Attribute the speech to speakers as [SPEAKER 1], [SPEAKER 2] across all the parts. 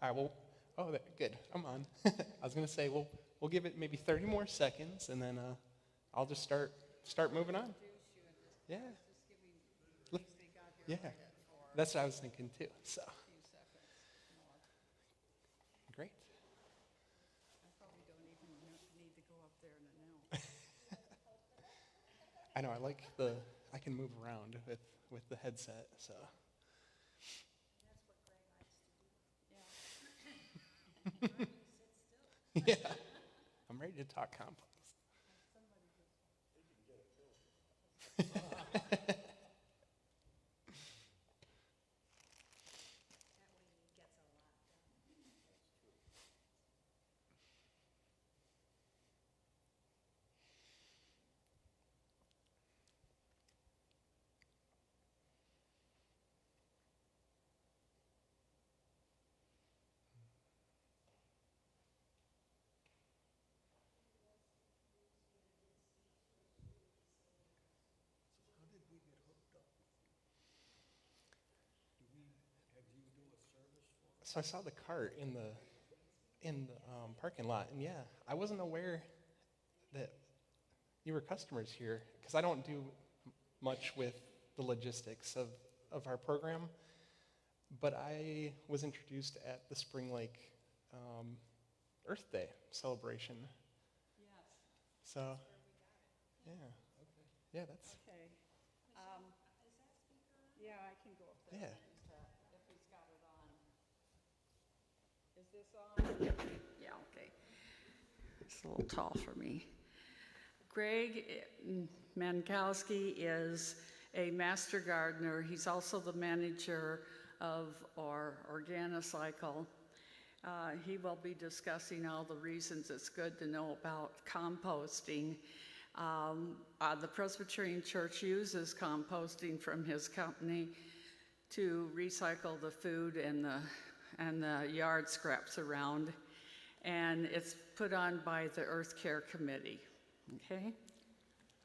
[SPEAKER 1] All right, well, good. I'm on. I was going to say, we'll give it maybe 30 more seconds, and then I'll just start moving on. Yeah. Yeah. That's what I was thinking, too. So, great.
[SPEAKER 2] I probably don't even need to go up there and announce.
[SPEAKER 1] I know, I can move around with the headset, so.
[SPEAKER 2] That's what Greg likes to do.
[SPEAKER 1] Yeah, I'm ready to talk compost.
[SPEAKER 3] How did we get hooked up? Have you do a service for us?
[SPEAKER 1] So I saw the cart in the parking lot, and yeah, I wasn't aware that you were customers here because I don't do much with the logistics of our program, but I was introduced at the Spring Lake Earth Day celebration.
[SPEAKER 2] Yes.
[SPEAKER 1] So, yeah, yeah, that's
[SPEAKER 2] Okay. Yeah, I can go up there.
[SPEAKER 1] yeah.
[SPEAKER 2] If he's got it on. Is this on? Yeah, okay. It's a little tall for me. Greg Mankowski is a master gardener. He's also the manager of our Organicycle. He will be discussing all the reasons it's good to know about composting. The Presbyterian Church uses composting from his company to recycle the food and the yard scraps around, and it's put on by the Earth Care Committee. Okay.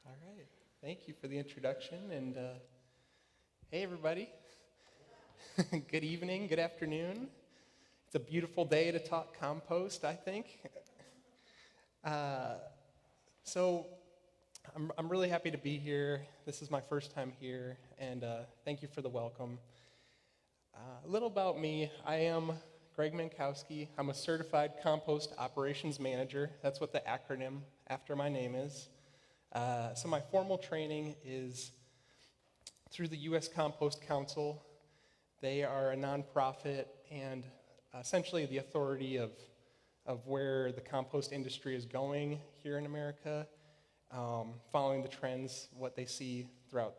[SPEAKER 1] All right. Thank you for the introduction, and hey, everybody. Good evening, good afternoon. It's a beautiful day to talk compost, I think. So I'm really happy to be here. This is my first time here, and thank you for the welcome. A little about me. I am Greg Mankowski. I'm a certified compost operations manager. That's what the acronym after my name is. So my formal training is through the U.S. Compost Council. They are a nonprofit and essentially the authority of where the compost industry is going here in America, following the trends, what they see throughout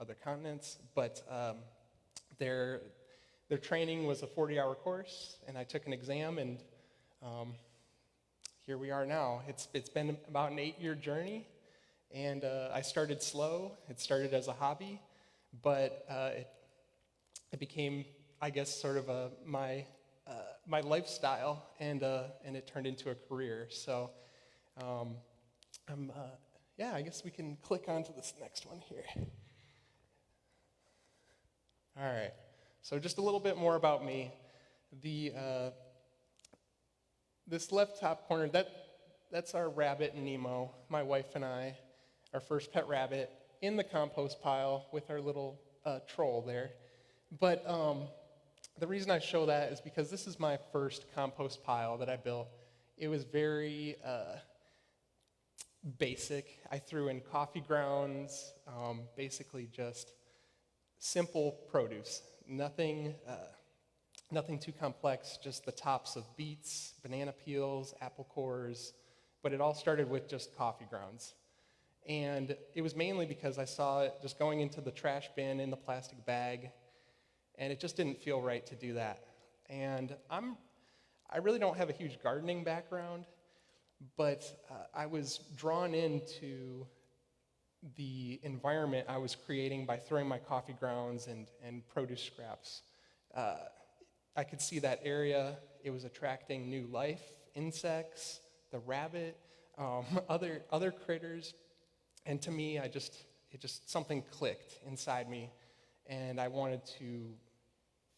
[SPEAKER 1] other continents. But their training was a 40-hour course, and I took an exam, and here we are now. It's been about an 8-year journey, and I started slow. It started as a hobby, but it became, I guess, sort of my lifestyle, and it turned into a career. So, I guess we can click on to this next one here. All right. So just a little bit more about me. This left top corner, that's our rabbit Nemo, my wife and I, our first pet rabbit, in the compost pile with our little troll there. But the reason I show that is because this is my first compost pile that I built. It was very basic. I threw in coffee grounds, basically just simple produce. Nothing too complex, just the tops of beets, banana peels, apple cores, but it all started with just coffee grounds. And it was mainly because I saw it just going into the trash bin in the plastic bag, and it just didn't feel right to do that. And I really don't have a huge gardening background, but I was drawn into the environment I was creating by throwing my coffee grounds and produce scraps. I could see that area. It was attracting new life, insects, the rabbit, other critters, and to me, it just something clicked inside me, and I wanted to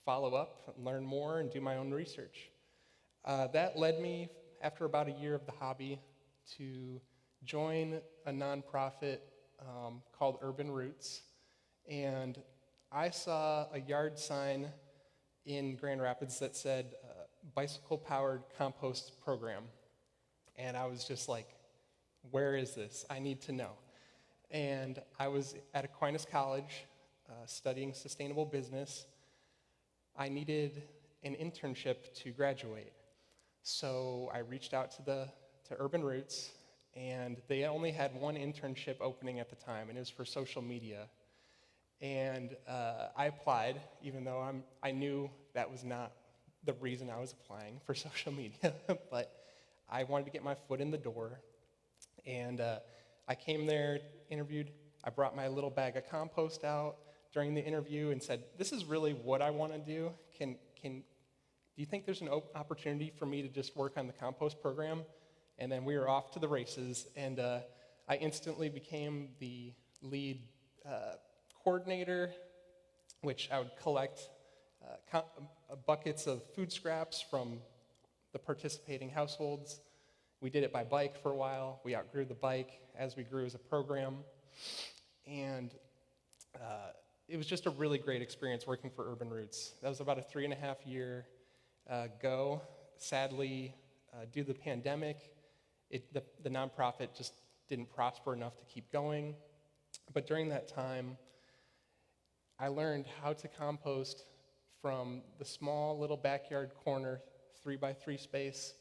[SPEAKER 1] follow up, learn more, and do my own research. That led me, after about a year of the hobby, to join a nonprofit called Urban Roots. And I saw a yard sign in Grand Rapids that said bicycle-powered compost program. And I was just like, where is this? I need to know. And I was at Aquinas College studying sustainable business. I needed an internship to graduate. So I reached out to Urban Roots, and they only had one internship opening at the time, and it was for social media. And I applied, even though I knew that was not the reason I was applying for social media, but I wanted to get my foot in the door. And I came there, interviewed. I brought my little bag of compost out during the interview and said, "This is really what I want to do. Do you think there's an opportunity for me to just work on the compost program?" And then we were off to the races, and I instantly became the lead coordinator, which I would collect buckets of food scraps from the participating households. We did it by bike for a while. We outgrew the bike as we grew as a program. And it was just a really great experience working for Urban Roots. That was about a 3.5-year go. Sadly, due to the pandemic, the nonprofit just didn't prosper enough to keep going. But during that time, I learned how to compost from the small little backyard corner 3x3 space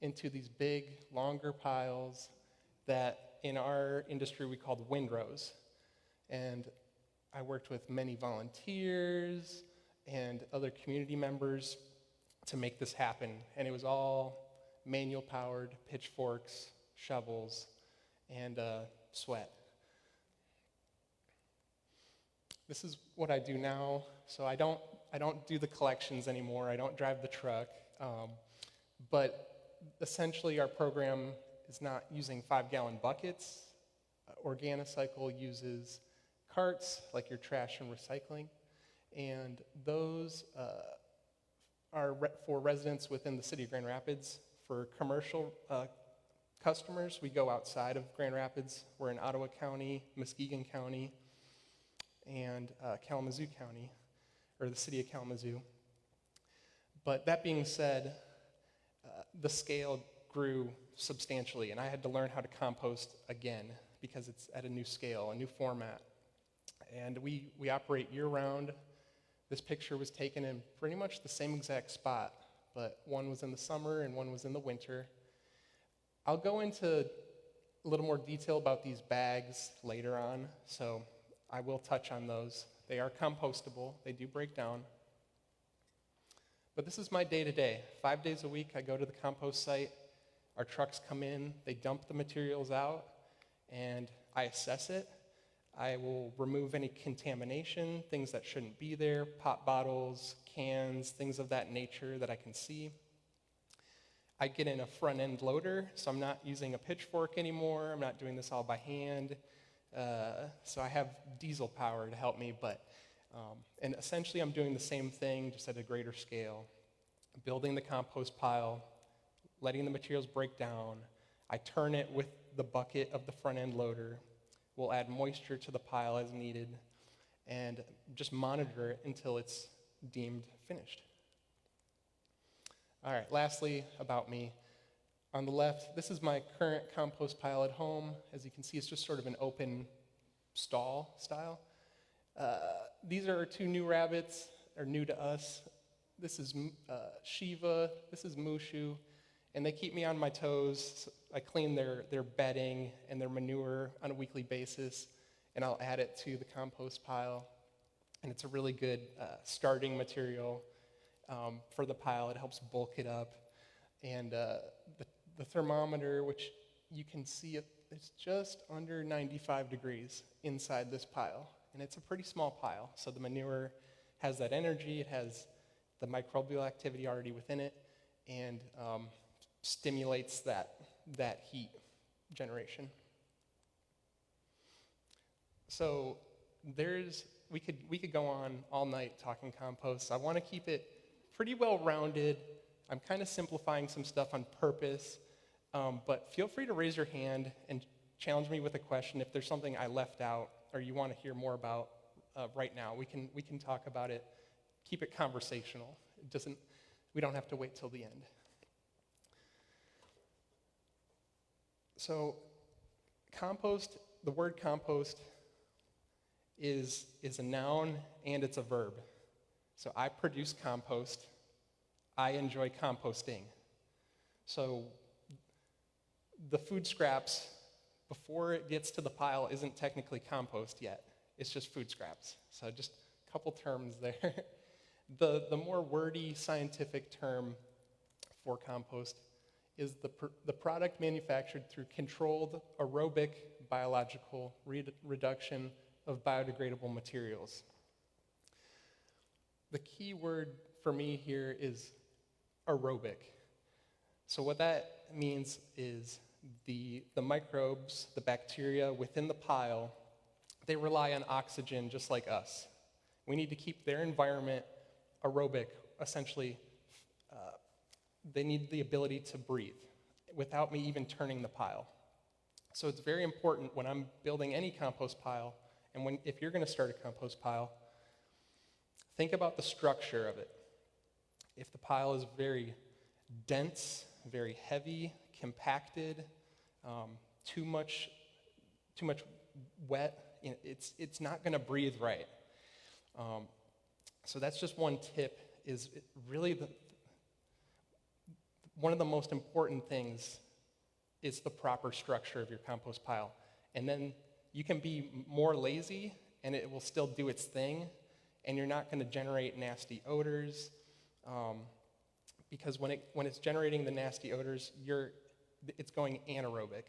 [SPEAKER 1] into these big, longer piles that in our industry we called windrows. And I worked with many volunteers and other community members to make this happen. And it was all manual powered, pitchforks, shovels, and sweat. This is what I do now. So I don't do the collections anymore. I don't drive the truck. But essentially, our program is not using 5-gallon buckets. Organicycle uses carts, like your trash and recycling. And those are for residents within the city of Grand Rapids. For commercial customers, we go outside of Grand Rapids. We're in Ottawa County, Muskegon County, and Kalamazoo County, or the city of Kalamazoo. But that being said, the scale grew substantially, and I had to learn how to compost again because it's at a new scale, a new format. And we operate year-round. This picture was taken in pretty much the same exact spot, but one was in the summer and one was in the winter. I'll go into a little more detail about these bags later on, so I will touch on those. They are compostable. They do break down. But this is my day-to-day. 5 days a week, I go to the compost site. Our trucks come in. They dump the materials out, and I assess it. I will remove any contamination, things that shouldn't be there, pop bottles, cans, things of that nature that I can see. I get in a front-end loader, so I'm not using a pitchfork anymore. I'm not doing this all by hand. So I have diesel power to help me, and essentially I'm doing the same thing, just at a greater scale. Building the compost pile, letting the materials break down. I turn it with the bucket of the front-end loader. We'll add moisture to the pile as needed, and just monitor it until it's deemed finished. All right, lastly, about me. On the left, this is my current compost pile at home. As you can see, it's just sort of an open stall style. These are our two new rabbits, are new to us. This is Shiva, this is Mushu, and they keep me on my toes. I clean their bedding and their manure on a weekly basis, and I'll add it to the compost pile. And it's a really good starting material for the pile. It helps bulk it up. And the thermometer, which you can see, it's just under 95 degrees inside this pile. And it's a pretty small pile, so the manure has that energy, it has the microbial activity already within it, and stimulates that heat generation. So there's we could go on all night talking compost. I want to keep it pretty well-rounded. I'm kind of simplifying some stuff on purpose, but feel free to raise your hand and challenge me with a question if there's something I left out or you want to hear more about right now. We can talk about it. Keep it conversational. We don't have to wait till the end. So, compost, the word compost is a noun and it's a verb. So I produce compost. I enjoy composting. So the food scraps, before it gets to the pile, isn't technically compost yet. It's just food scraps. So just a couple terms there. The more wordy scientific term for compost is the product manufactured through controlled aerobic biological reduction of biodegradable materials. The key word for me here is aerobic. So what that means is the microbes, the bacteria within the pile, they rely on oxygen just like us. We need to keep their environment aerobic, essentially. They need the ability to breathe without me even turning the pile. So it's very important when I'm building any compost pile, and if you're going to start a compost pile, think about the structure of it. If the pile is very dense, very heavy, compacted, too much wet, it's not going to breathe right. So that's just one tip. Is really one of the most important things is the proper structure of your compost pile. And then you can be more lazy and it will still do its thing, and you're not going to generate nasty odors, because when it's generating the nasty odors, it's going anaerobic.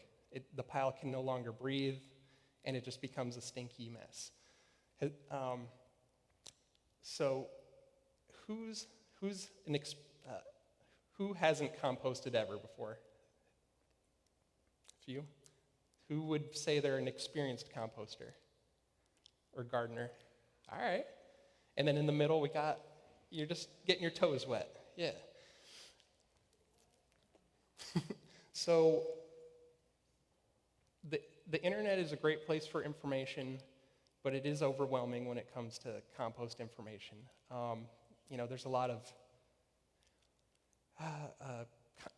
[SPEAKER 1] The pile can no longer breathe, and it just becomes a stinky mess. So who hasn't composted ever before? A few? Who would say they're an experienced composter or gardener? All right. And then in the middle, you're just getting your toes wet. Yeah. So the internet is a great place for information, but it is overwhelming when it comes to compost information. There's a lot of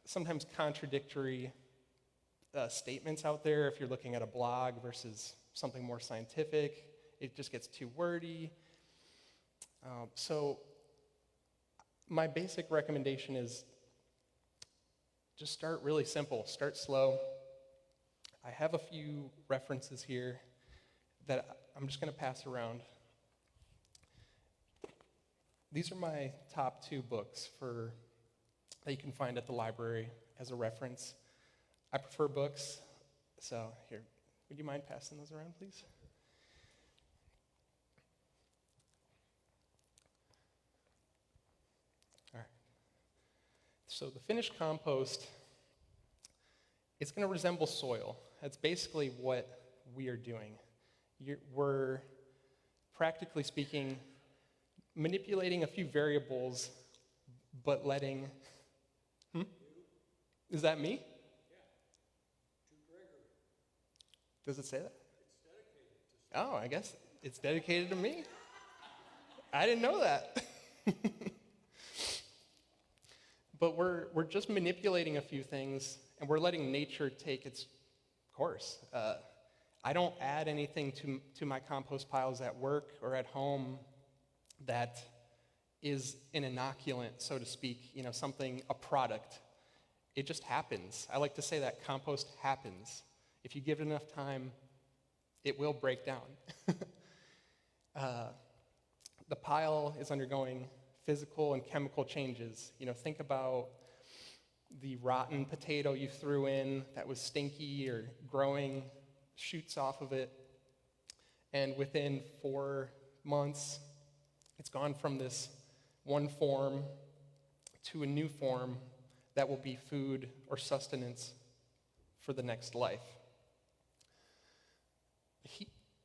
[SPEAKER 1] sometimes contradictory statements out there. If you're looking at a blog versus something more scientific, it just gets too wordy. So my basic recommendation is just start really simple. Start slow. I have a few references here that I'm just going to pass around. These are my top 2 books that you can find at the library as a reference. I prefer books, so here, would you mind passing those around, please? All right. So the finished compost, it's going to resemble soil. That's basically what we are doing. We're, practically speaking, manipulating a few variables, but letting... Is that me?
[SPEAKER 3] Yeah. To Gregory.
[SPEAKER 1] Does it say that?
[SPEAKER 3] It's dedicated to
[SPEAKER 1] Oh, I guess it's dedicated to me. I didn't know that. But we're just manipulating a few things, and we're letting nature take its course. I don't add anything to my compost piles at work or at home that is an inoculant, so to speak, a product. It just happens. I like to say that compost happens. If you give it enough time, it will break down. The pile is undergoing physical and chemical changes. Think about the rotten potato you threw in that was stinky or growing shoots off of it. And within 4 months, it's gone from this one form to a new form that will be food or sustenance for the next life.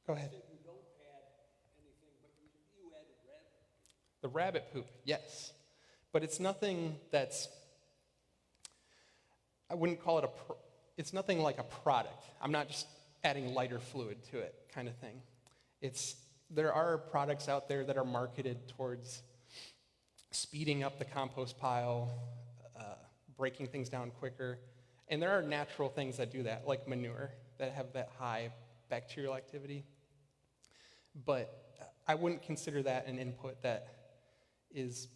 [SPEAKER 1] Go ahead.
[SPEAKER 3] You don't add anything but
[SPEAKER 1] The rabbit poop, yes. But it's nothing that's, I wouldn't call it it's nothing like a product. I'm not just adding lighter fluid to it kind of thing. There are products out there that are marketed towards speeding up the compost pile, breaking things down quicker. And there are natural things that do that, like manure, that have that high bacterial activity. But I wouldn't consider that an input that is,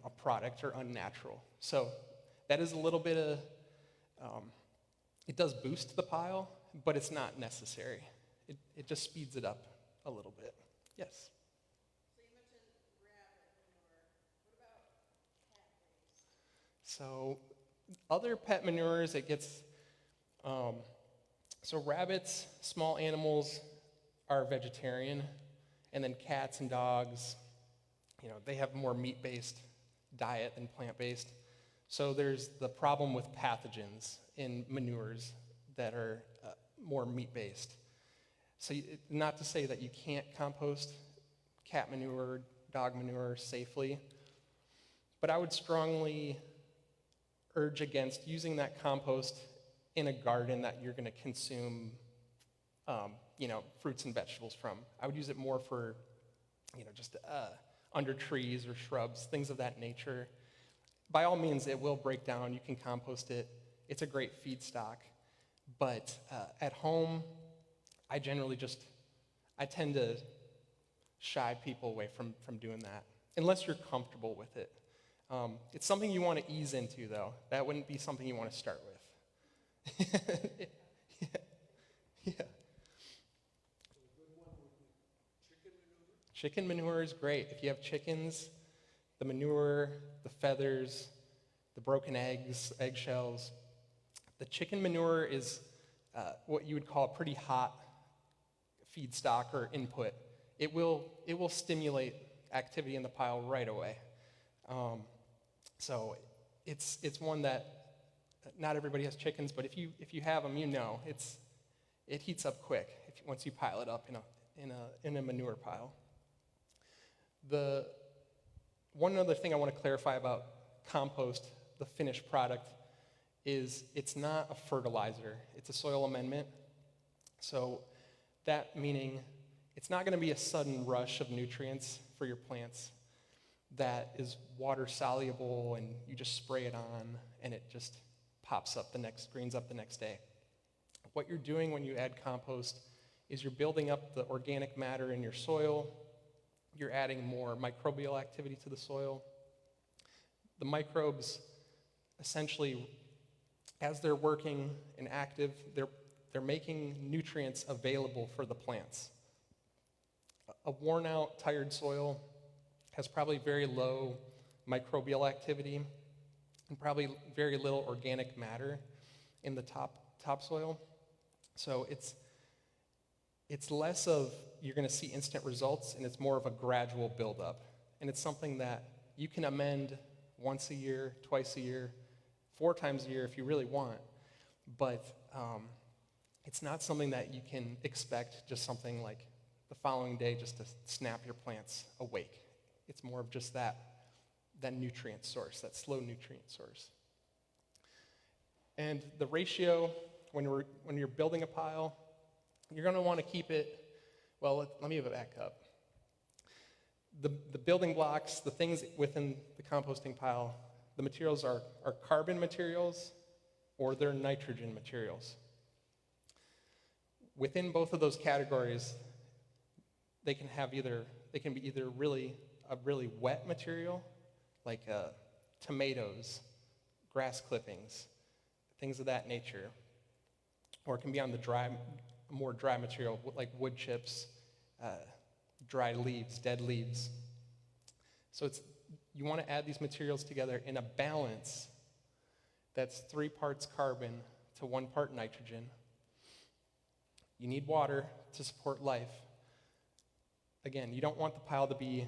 [SPEAKER 1] a product or unnatural. So that is a little bit of, it does boost the pile, but it's not necessary. It just speeds it up a little bit. Yes?
[SPEAKER 2] So you mentioned rabbit manure. What about cat waste?
[SPEAKER 1] So other pet manures, it gets, so rabbits, small animals are vegetarian, and then cats and dogs, they have more meat-based diet than plant-based. So there's the problem with pathogens in manures that are more meat-based. So not to say that you can't compost cat manure, dog manure safely, but I would strongly urge against using that compost in a garden that you're going to consume, fruits and vegetables from. I would use it more for, just under trees or shrubs, things of that nature. By all means, it will break down. You can compost it. It's a great feedstock. But at home, I tend to shy people away from doing that, unless you're comfortable with it. It's something you want to ease into, though. That wouldn't be something you want to start with. Yeah.
[SPEAKER 3] A good one would be chicken manure.
[SPEAKER 1] Chicken manure is great. If you have chickens, the manure, the feathers, the broken eggshells. The chicken manure is what you would call a pretty hot feedstock or input. It will stimulate activity in the pile right away. So it's one that not everybody has chickens, but if you have them, it heats up quick once you pile it up in a manure pile. The one other thing I want to clarify about compost, the finished product, is it's not a fertilizer. It's a soil amendment. So that meaning it's not going to be a sudden rush of nutrients for your plants that is water soluble and you just spray it on and it just greens up the next day. What you're doing when you add compost is you're building up the organic matter in your soil. You're adding more microbial activity to the soil. The microbes, essentially, as they're working and active, they're making nutrients available for the plants. A worn-out, tired soil has probably very low microbial activity and probably very little organic matter in the topsoil. So it's less of you're going to see instant results, and it's more of a gradual buildup. And it's something that you can amend once a year, twice a year, 4 times a year if you really want. But it's not something that you can expect just something like the following day just to snap your plants awake. It's more of just that nutrient source, that slow nutrient source. And the ratio, when you're building a pile, you're going to want to keep it, well, let me back up. The building blocks, the things within the composting pile, the materials are carbon materials or they're nitrogen materials. Within both of those categories, they can be either a really wet material, like tomatoes, grass clippings, things of that nature, or it can be on the more dry material, like wood chips, dry leaves, dead leaves. So you want to add these materials together in a balance that's 3 parts carbon to 1 part nitrogen. You need water to support life. Again, you don't want the pile to be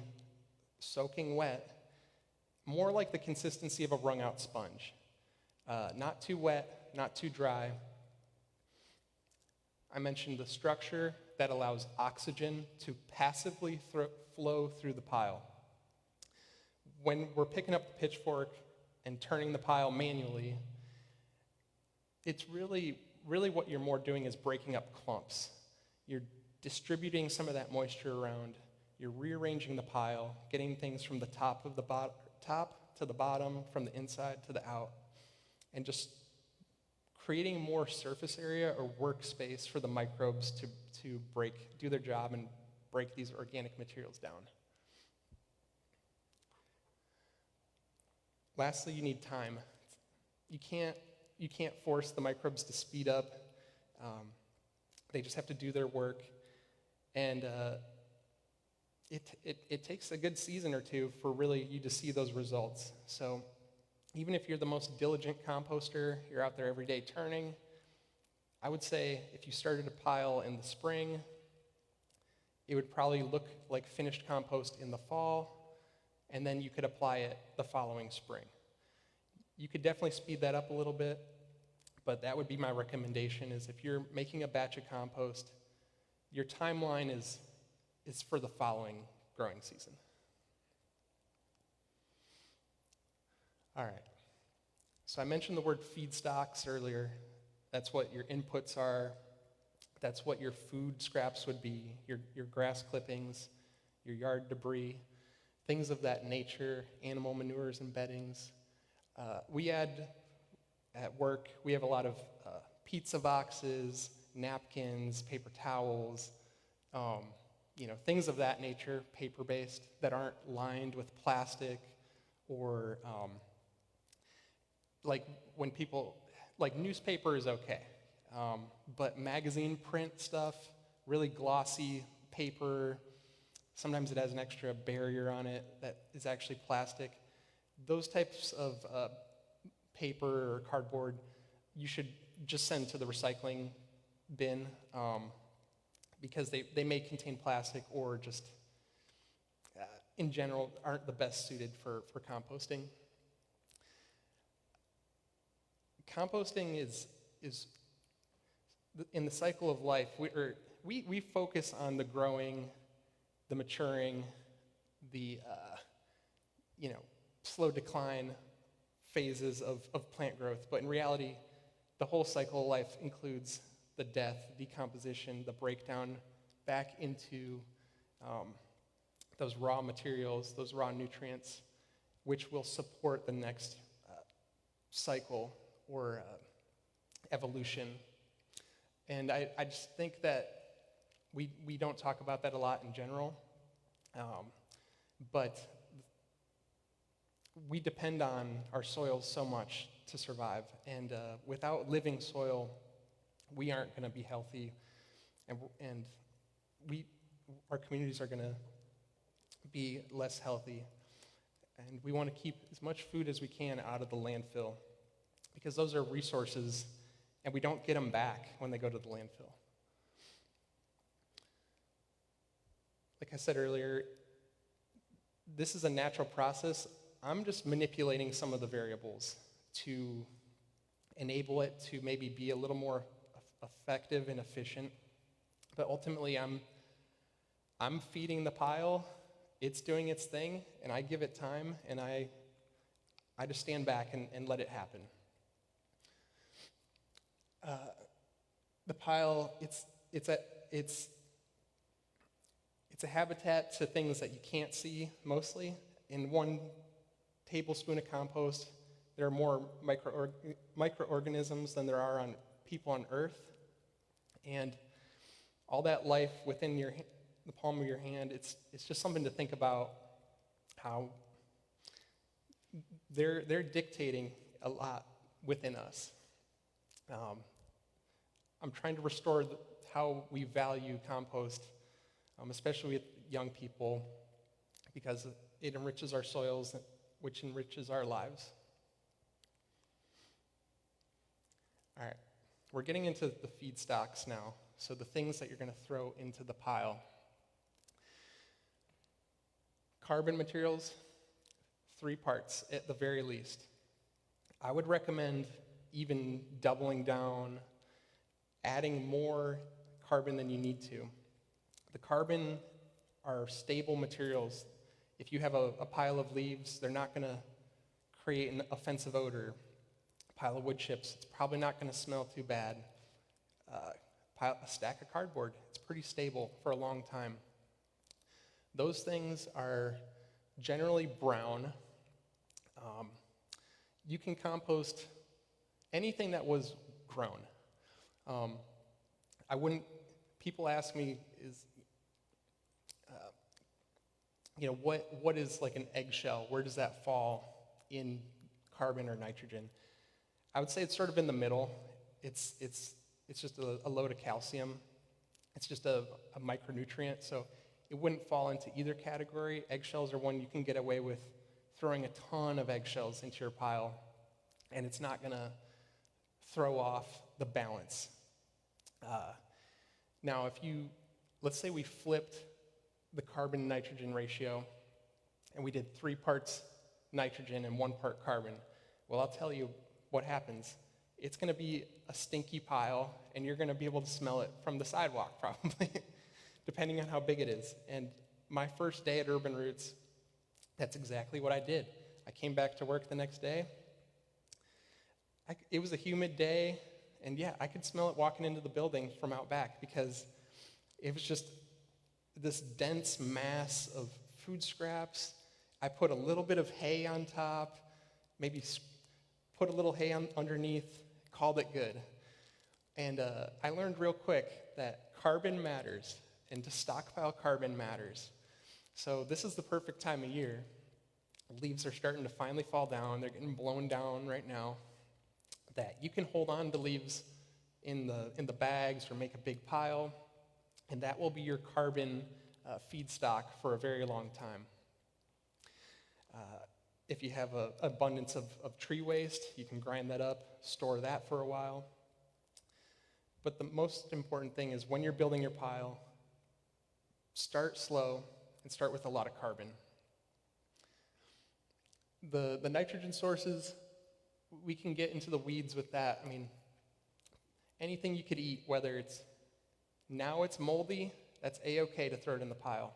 [SPEAKER 1] soaking wet, more like the consistency of a wrung-out sponge. Not too wet, not too dry. I mentioned the structure that allows oxygen to passively flow through the pile. when we're picking up the pitchfork and turning the pile manually, it's really what you're more doing is breaking up clumps. You're distributing some of that moisture around. You're rearranging the pile, getting things from the top to the bottom, from the inside to the out, and just creating more surface area or workspace for the microbes to do their job and break these organic materials down. Lastly, you need time. You can't force the microbes to speed up. They just have to do their work, and it takes a good season or two for really you to see those results. So even if you're the most diligent composter, you're out there every day turning, I would say if you started a pile in the spring, it would probably look like finished compost in the fall, and then you could apply it the following spring. You could definitely speed that up a little bit, but that would be my recommendation is if you're making a batch of compost, your timeline is for the following growing season. All right. So I mentioned the word feedstocks earlier. That's what your inputs are. That's what your food scraps would be, your grass clippings, your yard debris, things of that nature, animal manures and beddings. At work, we have a lot of pizza boxes, napkins, paper towels, things of that nature, paper-based, that aren't lined with plastic or like newspaper is okay. But magazine print stuff, really glossy paper, sometimes it has an extra barrier on it that is actually plastic. Those types of paper or cardboard, you should just send to the recycling bin because they may contain plastic or just, in general, aren't the best suited for composting. Composting is in the cycle of life, we focus on the growing, the maturing, the slow decline phases of plant growth. But in reality, the whole cycle of life includes the death, decomposition, the breakdown back into those raw materials, those raw nutrients, which will support the next cycle or evolution. And I just think that we don't talk about that a lot in general, but we depend on our soils so much to survive, and without living soil, we aren't going to be healthy, and our communities are going to be less healthy, and we want to keep as much food as we can out of the landfill, because those are resources, and we don't get them back when they go to the landfill. Like I said earlier, this is a natural process. I'm just manipulating some of the variables to enable it to maybe be a little more effective and efficient. But ultimately, I'm feeding the pile. It's doing its thing, and I give it time, and I just stand back and let it happen. The pile, it's a habitat to things that you can't see mostly. In 1 tablespoon of compost, there are more microorganisms than there are on people on Earth, and all that life within the palm of your hand. It's just something to think about. How they're dictating a lot within us. I'm trying to restore how we value compost, especially with young people, because it enriches our soils, which enriches our lives. All right, we're getting into the feedstocks now, so the things that you're going to throw into the pile. Carbon materials, 3 parts at the very least. I would recommend even doubling down, adding more carbon than you need to. The carbon are stable materials. If you have a pile of leaves, they're not going to create an offensive odor. A pile of wood chips, it's probably not going to smell too bad. A stack of cardboard, it's pretty stable for a long time. Those things are generally brown. You can compost anything that was grown. People ask me, what is like an eggshell? Where does that fall in carbon or nitrogen? I would say it's sort of in the middle. It's just a load of calcium. It's just a micronutrient, so it wouldn't fall into either category. Eggshells are one you can get away with throwing a ton of eggshells into your pile, and it's not going to throw off the balance. Now, let's say we flipped the carbon-nitrogen ratio, and we did 3 parts nitrogen and 1 part carbon. Well, I'll tell you what happens. It's going to be a stinky pile, and you're going to be able to smell it from the sidewalk, probably, depending on how big it is. And my first day at Urban Roots, that's exactly what I did. I came back to work the next day. It was a humid day, and yeah, I could smell it walking into the building from out back because it was just this dense mass of food scraps. I put a little bit of hay on top, maybe put a little hay underneath, called it good. And I learned real quick that carbon matters, and to stockpile carbon matters. So this is the perfect time of year. Leaves are starting to finally fall down. They're getting blown down right now. That you can hold on to leaves in the bags or make a big pile, and that will be your carbon feedstock for a very long time. If you have an abundance of tree waste, you can grind that up, store that for a while. But the most important thing is when you're building your pile, start slow and start with a lot of carbon. The nitrogen sources, we can get into the weeds with that. I mean, anything you could eat, whether it's moldy, that's A-okay to throw it in the pile.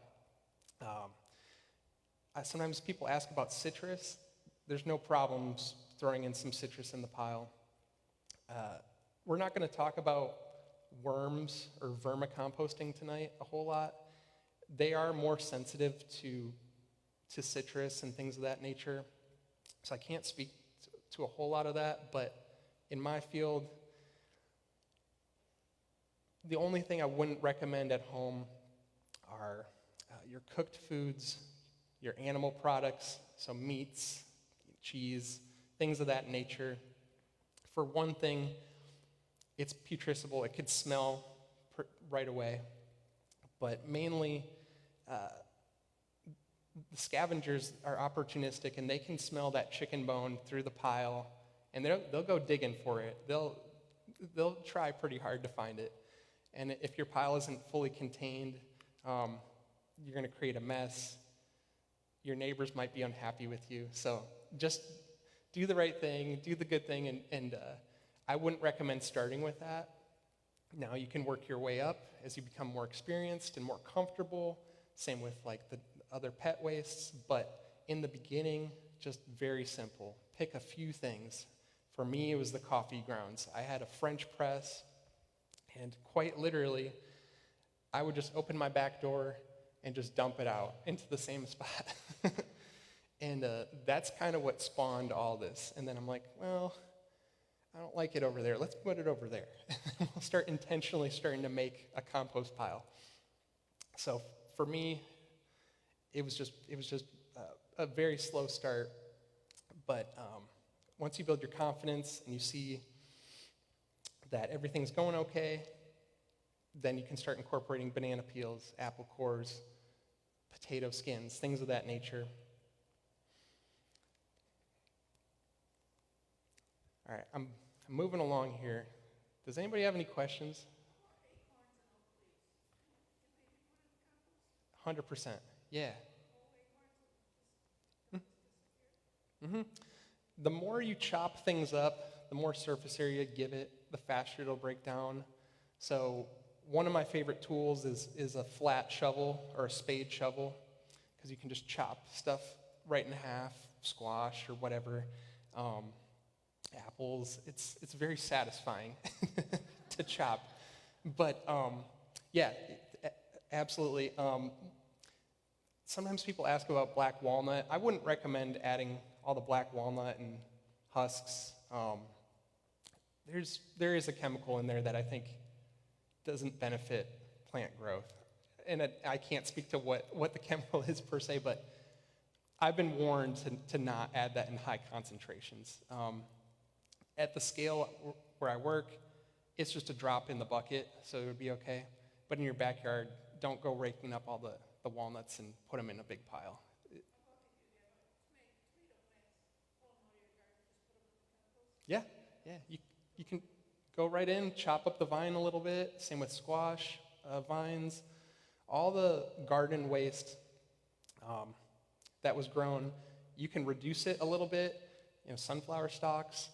[SPEAKER 1] Sometimes people ask about citrus. There's no problems throwing in some citrus in the pile. We're not going to talk about worms or vermicomposting tonight a whole lot. They are more sensitive to citrus and things of that nature, so I can't speak to a whole lot of that, but in my field, the only thing I wouldn't recommend at home are your cooked foods, your animal products, so meats, cheese, things of that nature. For one thing, it's putrescible. It could smell right away. But mainly, the scavengers are opportunistic, and they can smell that chicken bone through the pile, and they'll go digging for it. They'll try pretty hard to find it. And if your pile isn't fully contained, you're going to create a mess. Your neighbors might be unhappy with you. So just do the right thing, do the good thing, and I wouldn't recommend starting with that. Now you can work your way up as you become more experienced and more comfortable. Same with like the other pet wastes, but in the beginning, just very simple. Pick a few things. For me, it was the coffee grounds. I had a French press, and quite literally, I would just open my back door and just dump it out into the same spot. And that's kind of what spawned all this. And then I'm like, well, I don't like it over there. Let's put it over there. And we'll start intentionally starting to make a compost pile. So for me, it was just a very slow start. But once you build your confidence and you see that everything's going okay, then you can start incorporating banana peels, apple cores, potato skins, things of that nature. All right, I'm moving along here. Does anybody have any questions? 100%, yeah. Mm-hmm. The more you chop things up, the more surface area you give it, the faster it'll break down. So one of my favorite tools is a flat shovel or a spade shovel, because you can just chop stuff right in half, squash or whatever, apples. It's very satisfying to chop. But yeah, absolutely. Sometimes people ask about black walnut. I wouldn't recommend adding all the black walnut and husks. There is a chemical in there that I think doesn't benefit plant growth. And I can't speak to what the chemical is per se, but I've been warned to not add that in high concentrations. At the scale where I work, it's just a drop in the bucket, so it would be okay. But in your backyard, don't go raking up all the walnuts and put them in a big pile. Yeah, you can go right in, chop up the vine a little bit. Same with squash, vines, all the garden waste that was grown. You can reduce it a little bit, sunflower stalks,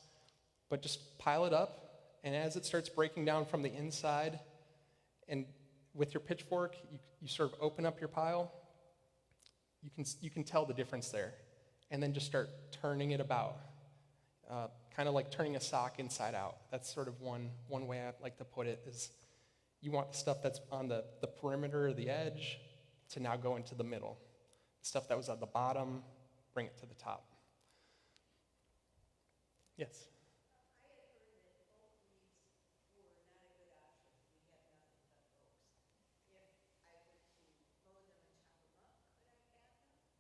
[SPEAKER 1] but just pile it up. And as it starts breaking down from the inside, and with your pitchfork, you sort of open up your pile. You can tell the difference there, and then just start turning it about. Kind of like turning a sock inside out. That's sort of one way I like to put it, is you want the stuff that's on the perimeter or the edge to now go into the middle. The stuff that was at the bottom, bring it to the top. Yes?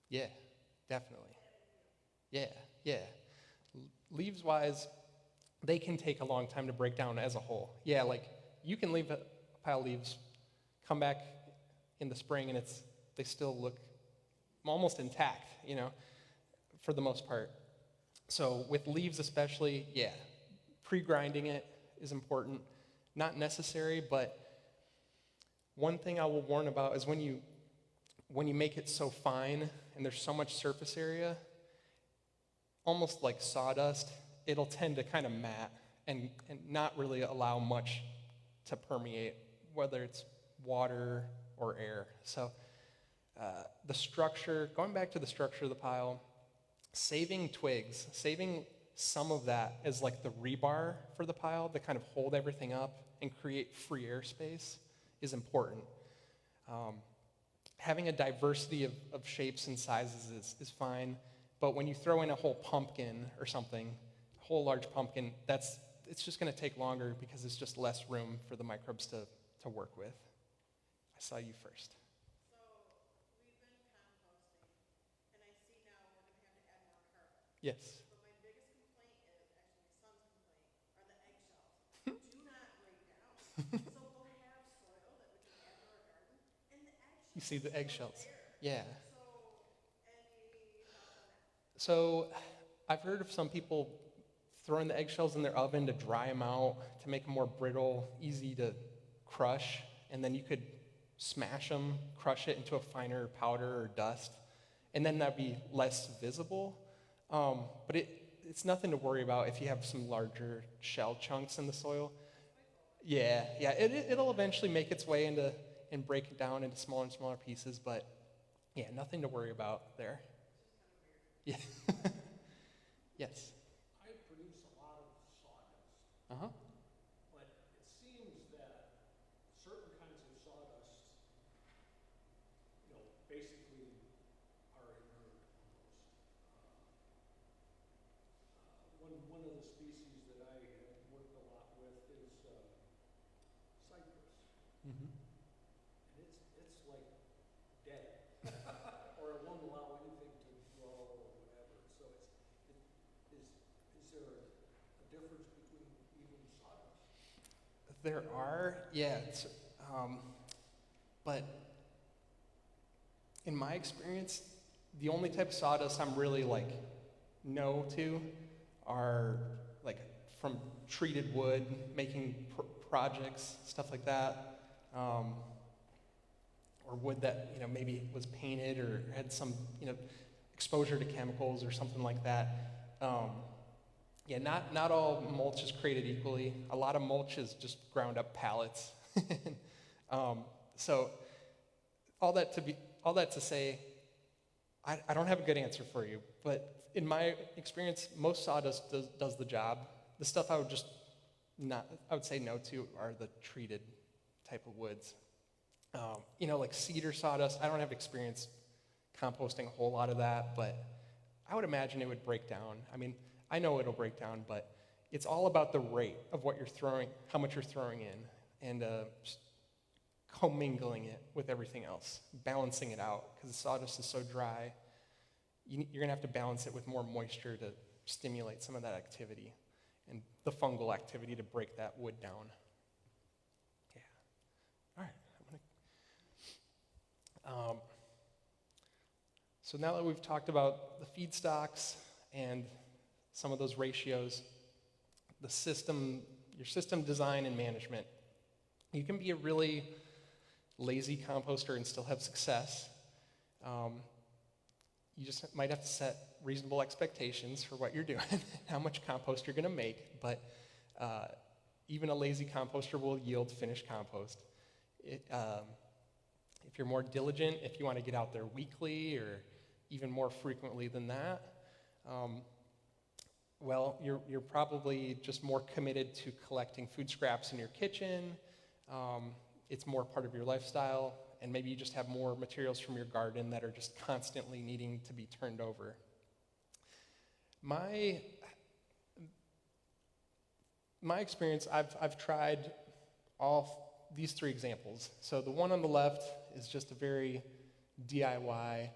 [SPEAKER 1] Yeah, definitely. Yeah. Leaves-wise, they can take a long time to break down as a whole. Yeah, like you can leave a pile of leaves, come back in the spring, and they still look almost intact, for the most part. So with leaves especially, yeah, pre-grinding it is important. Not necessary, but one thing I will warn about is when you make it so fine and there's so much surface area, almost like sawdust, it'll tend to kind of mat and not really allow much to permeate, whether it's water or air. So the structure, going back to the structure of the pile, saving twigs, saving some of that as like the rebar for the pile to kind of hold everything up and create free air space is important. Having a diversity of shapes and sizes is fine, but when you throw in a whole pumpkin or something, a whole large pumpkin, it's just going to take longer because it's just less room for the microbes to work with. I saw you first.
[SPEAKER 4] So we've been composting, and I see now we're going to have to add more carpet.
[SPEAKER 1] Yes.
[SPEAKER 4] But my biggest complaint is, actually my son's complaint, are the eggshells. Do not break down. So we'll have soil that we can add to our garden, and the eggshells.
[SPEAKER 1] You see the eggshells.
[SPEAKER 4] There.
[SPEAKER 1] Yeah.
[SPEAKER 4] So any thoughts on that?
[SPEAKER 1] So I've heard of some people throwing the eggshells in their oven to dry them out, to make them more brittle, easy to crush, and then you could smash them, crush it into a finer powder or dust, and then that'd be less visible. But it's nothing to worry about if you have some larger shell chunks in the soil. Yeah, it'll eventually make its way into and break it down into smaller and smaller pieces, but yeah, nothing to worry about there. Yeah. Yes.
[SPEAKER 3] I produce a lot of sawdust,
[SPEAKER 1] Uh-huh.
[SPEAKER 3] but it seems that certain kinds of sawdust, basically are inert almost. One of the species that I have worked a lot with is cypress,
[SPEAKER 1] Mm-hmm.
[SPEAKER 3] and it's like dead, or it won't allow anything to grow or whatever. So is there a difference between even sawdust?
[SPEAKER 1] There are, yeah. But in my experience, the only type of sawdust I'm really no to are from treated wood, making projects, stuff like that, or wood that maybe was painted or had some exposure to chemicals or something like that. Yeah, not all mulch is created equally. A lot of mulch is just ground up pallets. So all that to say, I don't have a good answer for you, but in my experience, most sawdust does the job. The stuff I would say no to are the treated type of woods. Like cedar sawdust, I don't have experience composting a whole lot of that, but I would imagine it would break down. I mean, I know it'll break down, but it's all about the rate of what you're throwing, how much you're throwing in, and just commingling it with everything else, balancing it out, because the sawdust is so dry. You're going to have to balance it with more moisture to stimulate some of that activity and the fungal activity to break that wood down. Yeah. All right. So now that we've talked about the feedstocks and some of those ratios, your system design and management, you can be a really lazy composter and still have success. You just might have to set reasonable expectations for what you're doing, how much compost you're going to make, but even a lazy composter will yield finished compost. If you're more diligent, if you want to get out there weekly or even more frequently than that, well, you're probably just more committed to collecting food scraps in your kitchen. It's more part of your lifestyle, and maybe you just have more materials from your garden that are just constantly needing to be turned over. My experience, I've tried all these three examples. So the one on the left is just a very DIY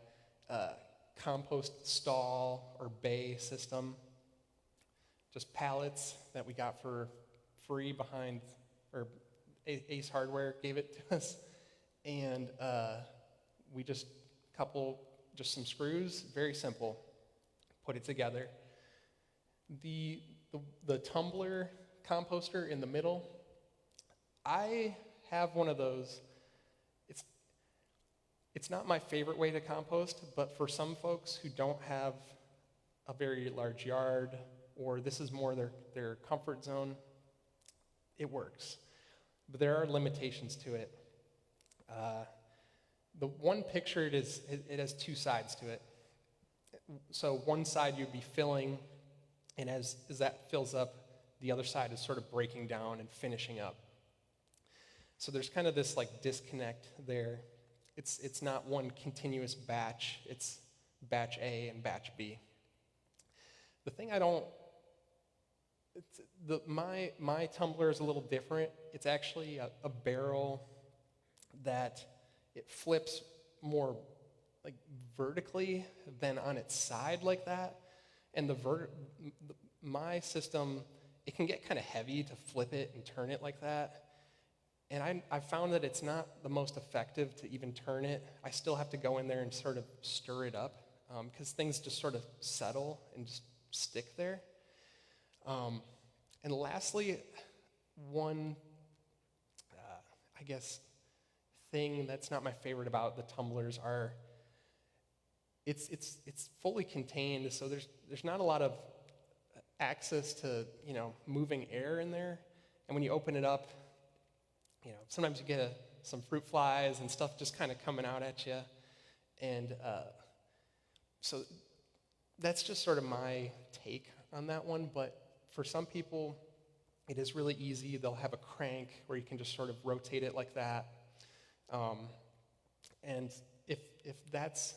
[SPEAKER 1] compost stall or bay system. Just pallets that we got for free behind, or Ace Hardware gave it to us. And we just some screws, very simple, put it together. The tumbler composter in the middle, I have one of those. It's not my favorite way to compost, but for some folks who don't have a very large yard, or this is more their comfort zone, it works. But there are limitations to it. The one pictured it has two sides to it. So one side you'd be filling, and as that fills up, the other side is sort of breaking down and finishing up. So there's kind of this like disconnect there. It's not one continuous batch. It's batch A and batch B. The thing my tumbler is a little different. It's actually a barrel that it flips more like vertically than on its side like that. And my system, it can get kind of heavy to flip it and turn it like that. And I found that it's not the most effective to even turn it. I still have to go in there and sort of stir it up because things just sort of settle and just stick there. And lastly, one, I guess, thing that's not my favorite about the tumblers are it's fully contained, so there's not a lot of access to moving air in there. And when you open it up, sometimes you get some fruit flies and stuff just kind of coming out at you. And so that's just sort of my take on that one. But for some people, it is really easy. They'll have a crank where you can just sort of rotate it like that. And if that's,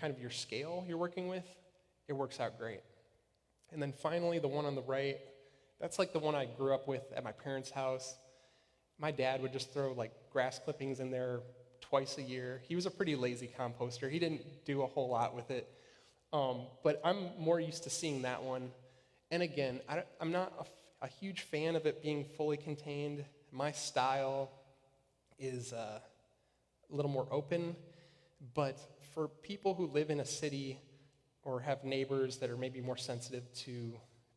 [SPEAKER 1] kind of your scale you're working with, it works out great. And then finally, the one on the right, that's like the one I grew up with at my parents' house. My dad would just throw like grass clippings in there twice a year. He was a pretty lazy composter. He didn't do a whole lot with it. But I'm more used to seeing that one. And again, I'm not a huge fan of it being fully contained. My style is a little more open. But for people who live in a city or have neighbors that are maybe more sensitive to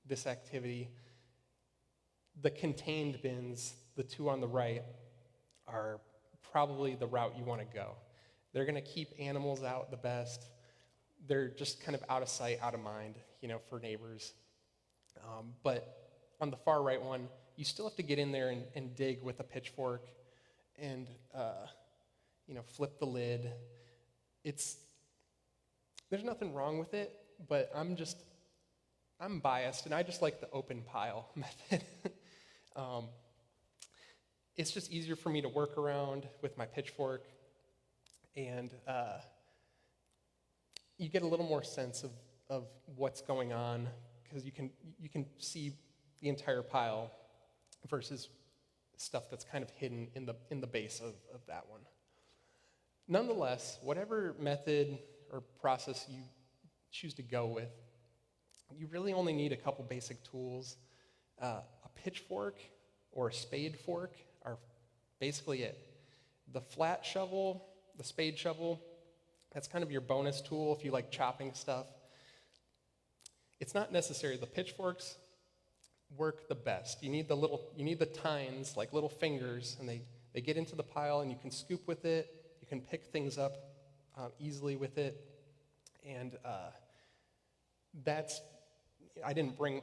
[SPEAKER 1] this activity, the contained bins, the two on the right, are probably the route you want to go. They're going to keep animals out the best. They're just kind of out of sight, out of mind, for neighbors. But on the far right one, you still have to get in there and dig with a pitchfork and, flip the lid. There's nothing wrong with it, but I'm biased, and I just like the open pile method. It's just easier for me to work around with my pitchfork, and you get a little more sense of what's going on, because you can see the entire pile versus stuff that's kind of hidden in the base of that one. Nonetheless, whatever method or process you choose to go with, you really only need a couple basic tools. A pitchfork or a spade fork are basically it. The flat shovel, the spade shovel, that's kind of your bonus tool if you like chopping stuff. It's not necessary. The pitchforks work the best. You need the tines, like little fingers, and they get into the pile, and you can scoop with it. You can pick things up easily with it, and I didn't bring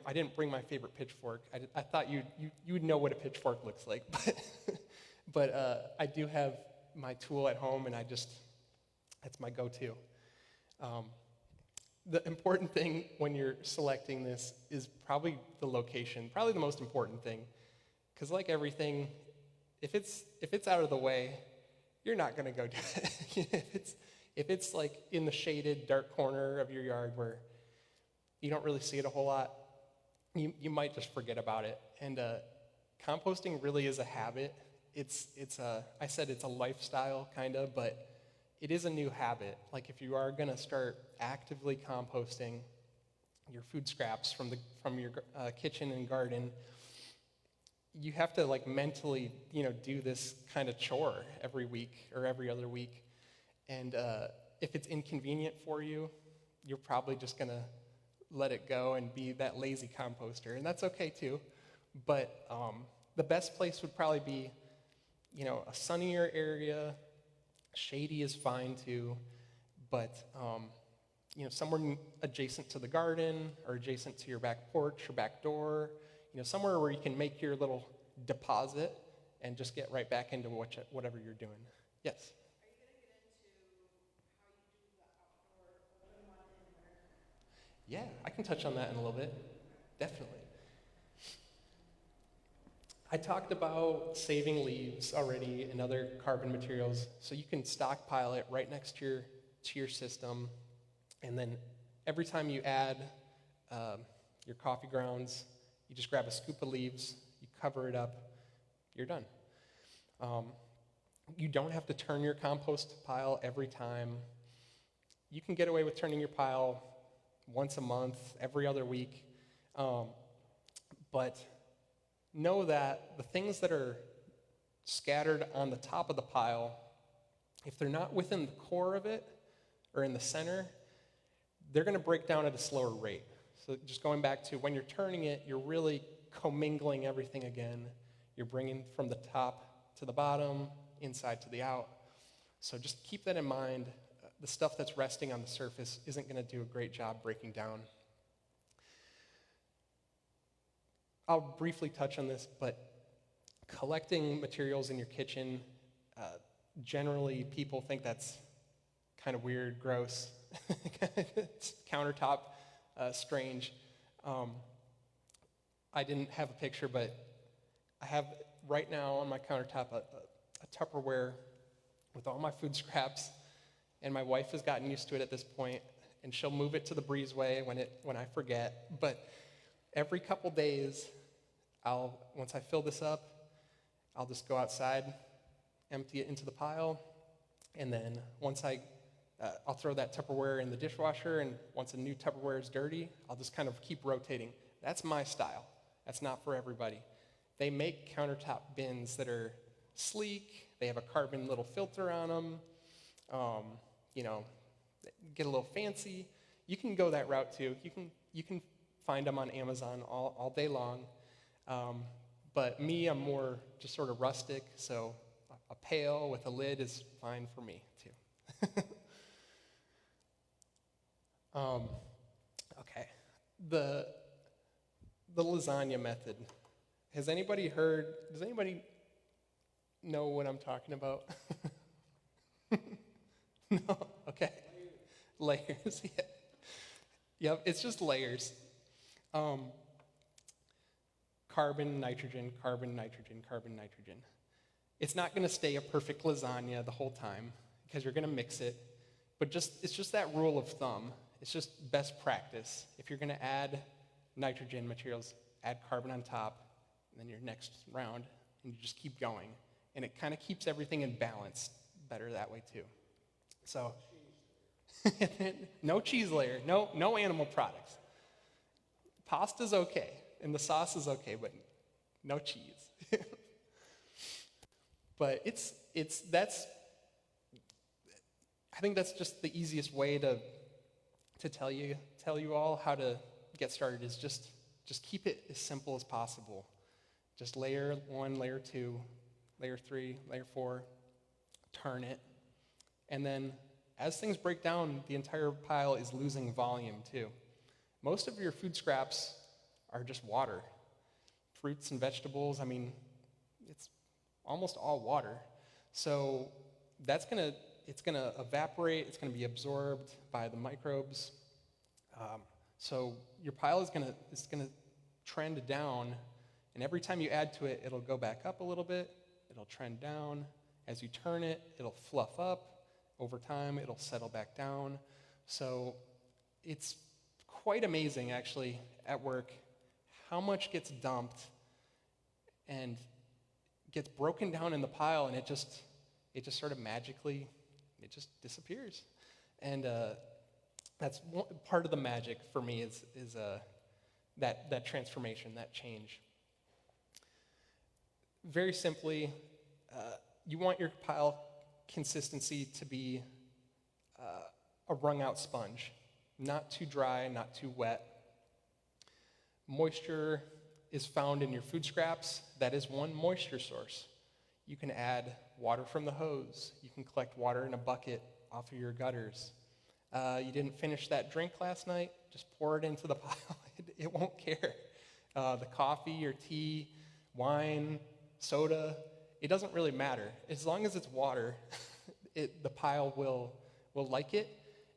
[SPEAKER 1] my favorite pitchfork. I thought you would know what a pitchfork looks like, but I do have my tool at home, and that's my go-to. The important thing when you're selecting this is probably the location, probably the most important thing, because like everything, if it's out of the way, you're not going to go do it. If it's like in the shaded, dark corner of your yard where you don't really see it a whole lot, you might just forget about it. And composting really is a habit. I said it's a lifestyle kind of, but it is a new habit. Like if you are going to start actively composting your food scraps from your kitchen and garden, you have to like mentally, do this kind of chore every week or every other week. And if it's inconvenient for you, you're probably just going to let it go and be that lazy composter, and that's okay too. But the best place would probably be, a sunnier area. Shady is fine too, but somewhere adjacent to the garden or adjacent to your back porch or back door, somewhere where you can make your little deposit and just get right back into whatever you're doing. Yes?
[SPEAKER 4] Are you going to get into how you do the outdoor open one in winter?
[SPEAKER 1] Yeah, I can touch on that in a little bit. Definitely. I talked about saving leaves already and other carbon materials, so you can stockpile it right next to your system, and then every time you add your coffee grounds, you just grab a scoop of leaves, you cover it up, you're done. You don't have to turn your compost pile every time. You can get away with turning your pile once a month, every other week, but know that the things that are scattered on the top of the pile, if they're not within the core of it or in the center, they're going to break down at a slower rate. So just going back to when you're turning it, you're really commingling everything again. You're bringing from the top to the bottom, inside to the out. So just keep that in mind. The stuff that's resting on the surface isn't going to do a great job breaking down. I'll briefly touch on this, but collecting materials in your kitchen, generally people think that's kind of weird, gross, it's countertop strange. I didn't have a picture, but I have right now on my countertop a Tupperware with all my food scraps, and my wife has gotten used to it at this point, and she'll move it to the breezeway when I forget. But every couple days, once I fill this up, I'll just go outside, empty it into the pile, and then once I'll throw that Tupperware in the dishwasher, and once a new Tupperware is dirty, I'll just kind of keep rotating. That's my style. That's not for everybody. They make countertop bins that are sleek. They have a carbon little filter on them. Get a little fancy. You can go that route too. You can find them on Amazon all day long. But me, I'm more just sort of rustic, so a pail with a lid is fine for me too. Okay, the lasagna method. Does anybody know what I'm talking about? No, okay. Layers, yeah. Yep, it's just layers. Carbon, nitrogen, carbon, nitrogen, carbon, nitrogen. It's not going to stay a perfect lasagna the whole time because you're going to mix it. But it's just that rule of thumb. It's just best practice. If you're going to add nitrogen materials, add carbon on top, and then your next round, and you just keep going. And it kind of keeps everything in balance better that way too. So, no cheese layer, no animal products. Pasta's okay, and the sauce is okay, but no cheese. But I think that's just the easiest way to tell you all how to get started is just keep it as simple as possible. Just layer 1, layer 2, layer 3, layer 4, turn it, and then as things break down, the entire pile is losing volume too. Most of your food scraps are just water. Fruits and vegetables, it's almost all water. So it's gonna evaporate, it's gonna be absorbed by the microbes. So your pile is gonna trend down, and every time you add to it, it'll go back up a little bit, it'll trend down. As you turn it, it'll fluff up. Over time, it'll settle back down. So it's quite amazing, actually, at work, how much gets dumped and gets broken down in the pile, and it just sort of magically, it just disappears. And that's part of the magic for me is that transformation, that change. Very simply, you want your pile consistency to be a wrung-out sponge, not too dry, not too wet. Moisture is found in your food scraps. That is one moisture source. You can add water from the hose. You can collect water in a bucket off of your gutters. You didn't finish that drink last night, just pour it into the pile. It won't care. The coffee or tea, wine, soda, it doesn't really matter. As long as it's water, the pile will like it,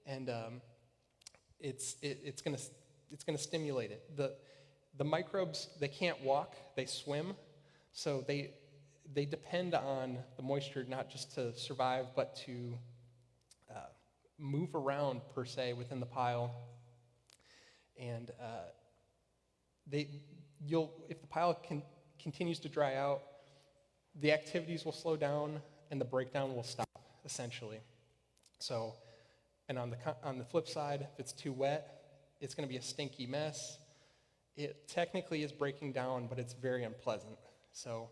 [SPEAKER 1] and it's gonna stimulate it. The microbes, they can't walk, they swim, so they depend on the moisture not just to survive, but to move around per se within the pile. And if the pile continues to dry out, the activities will slow down and the breakdown will stop, essentially. So, and on the flip side, if it's too wet, it's going to be a stinky mess. It technically is breaking down, but it's very unpleasant. So,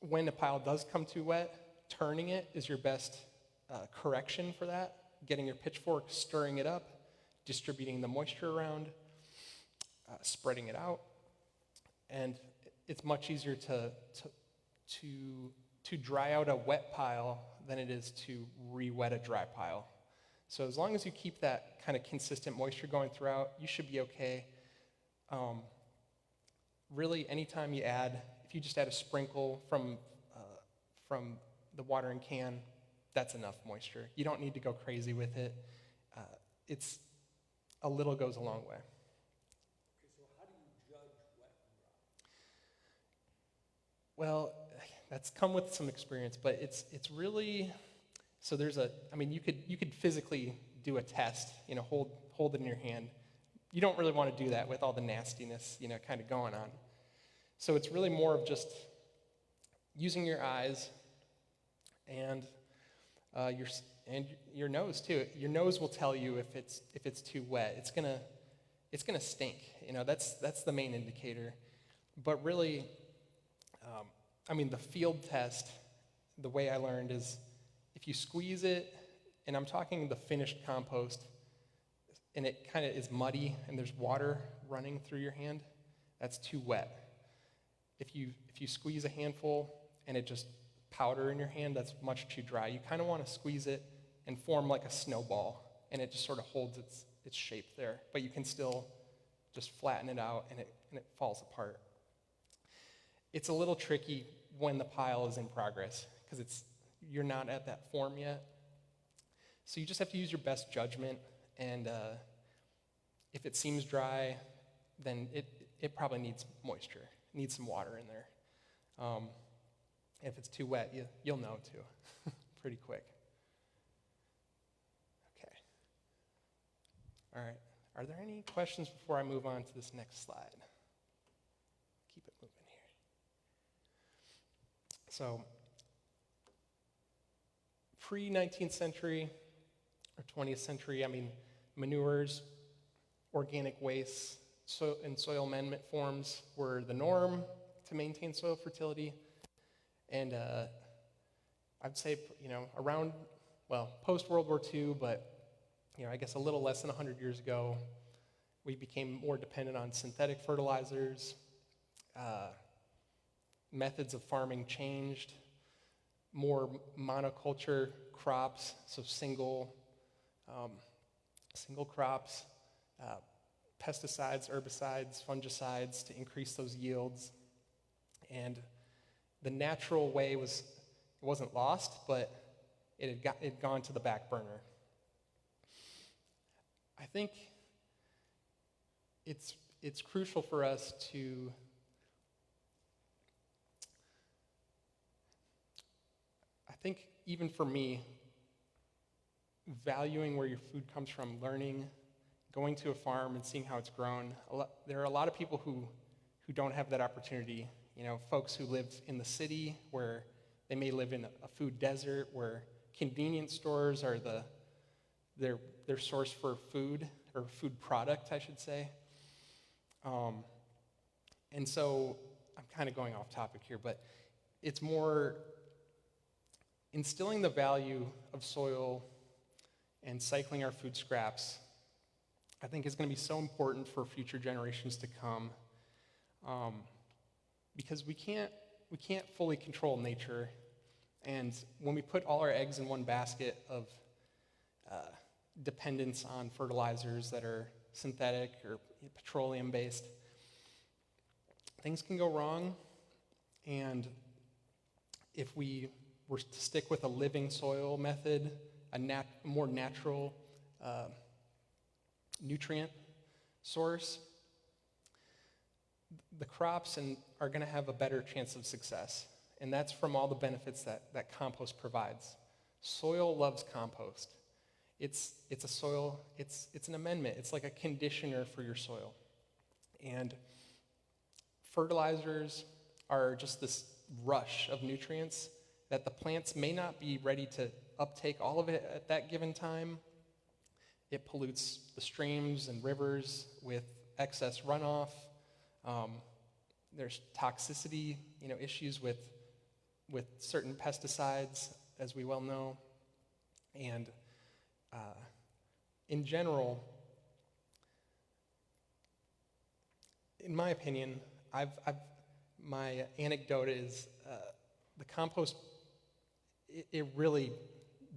[SPEAKER 1] when a pile does come too wet, turning it is your best correction for that. Getting your pitchfork, stirring it up, distributing the moisture around, spreading it out, and it's much easier to dry out a wet pile than it is to re-wet a dry pile. So as long as you keep that kind of consistent moisture going throughout, you should be okay. Really, anytime you if you just add a sprinkle from the watering can, that's enough moisture. You don't need to go crazy with it. It's a little goes a long way.
[SPEAKER 3] Okay, so how do you judge wet and dry?
[SPEAKER 1] Well, that's come with some experience, but it's really, so you could physically do a test, hold it in your hand. You don't really want to do that with all the nastiness, kind of going on. So it's really more of just using your eyes and your nose too. Your nose will tell you if it's too wet. It's gonna stink. That's the main indicator. But really, the field test, the way I learned is if you squeeze it, and I'm talking the finished compost, and it kind of is muddy and there's water running through your hand, that's too wet. If you squeeze a handful and it just powder in your hand, that's much too dry. You kind of want to squeeze it and form like a snowball, and it just sort of holds its shape there. But you can still just flatten it out, and it falls apart. It's a little tricky when the pile is in progress because you're not at that form yet. So you just have to use your best judgment, and if it seems dry, then it probably needs moisture, needs some water in there. If it's too wet, you'll know too, pretty quick. Okay. All right. Are there any questions before I move on to this next slide? Keep it moving here. So, pre-19th century or 20th century, I mean, manures, organic wastes, and soil amendment forms were the norm to maintain soil fertility. And I'd say, around, post-World War II, but, I guess a little less than 100 years ago, we became more dependent on synthetic fertilizers. Methods of farming changed. More monoculture crops, so single crops, pesticides, herbicides, fungicides to increase those yields. And the natural way wasn't lost, but it had gone to the back burner. I think it's crucial for us to even for me, valuing where your food comes from, learning, going to a farm and seeing how it's grown. There are a lot of people who don't have that opportunity. Folks who live in the city where they may live in a food desert, where convenience stores are their source for food, or food product, I should say. And so I'm kind of going off topic here, but it's more instilling the value of soil and cycling our food scraps. I think is going to be so important for future generations to come, because we can't fully control nature, and when we put all our eggs in one basket of dependence on fertilizers that are synthetic or petroleum-based, things can go wrong. And if we were to stick with a living soil method, a more natural nutrient source, the crops are going to have a better chance of success. And that's from all the benefits that compost provides. Soil loves compost. It's a soil, it's an amendment. It's like a conditioner for your soil. And fertilizers are just this rush of nutrients that the plants may not be ready to uptake all of it at that given time. It pollutes the streams and rivers with excess runoff. There's toxicity, issues with certain pesticides, as we well know. And in general, in my opinion, my anecdote is the compost, it really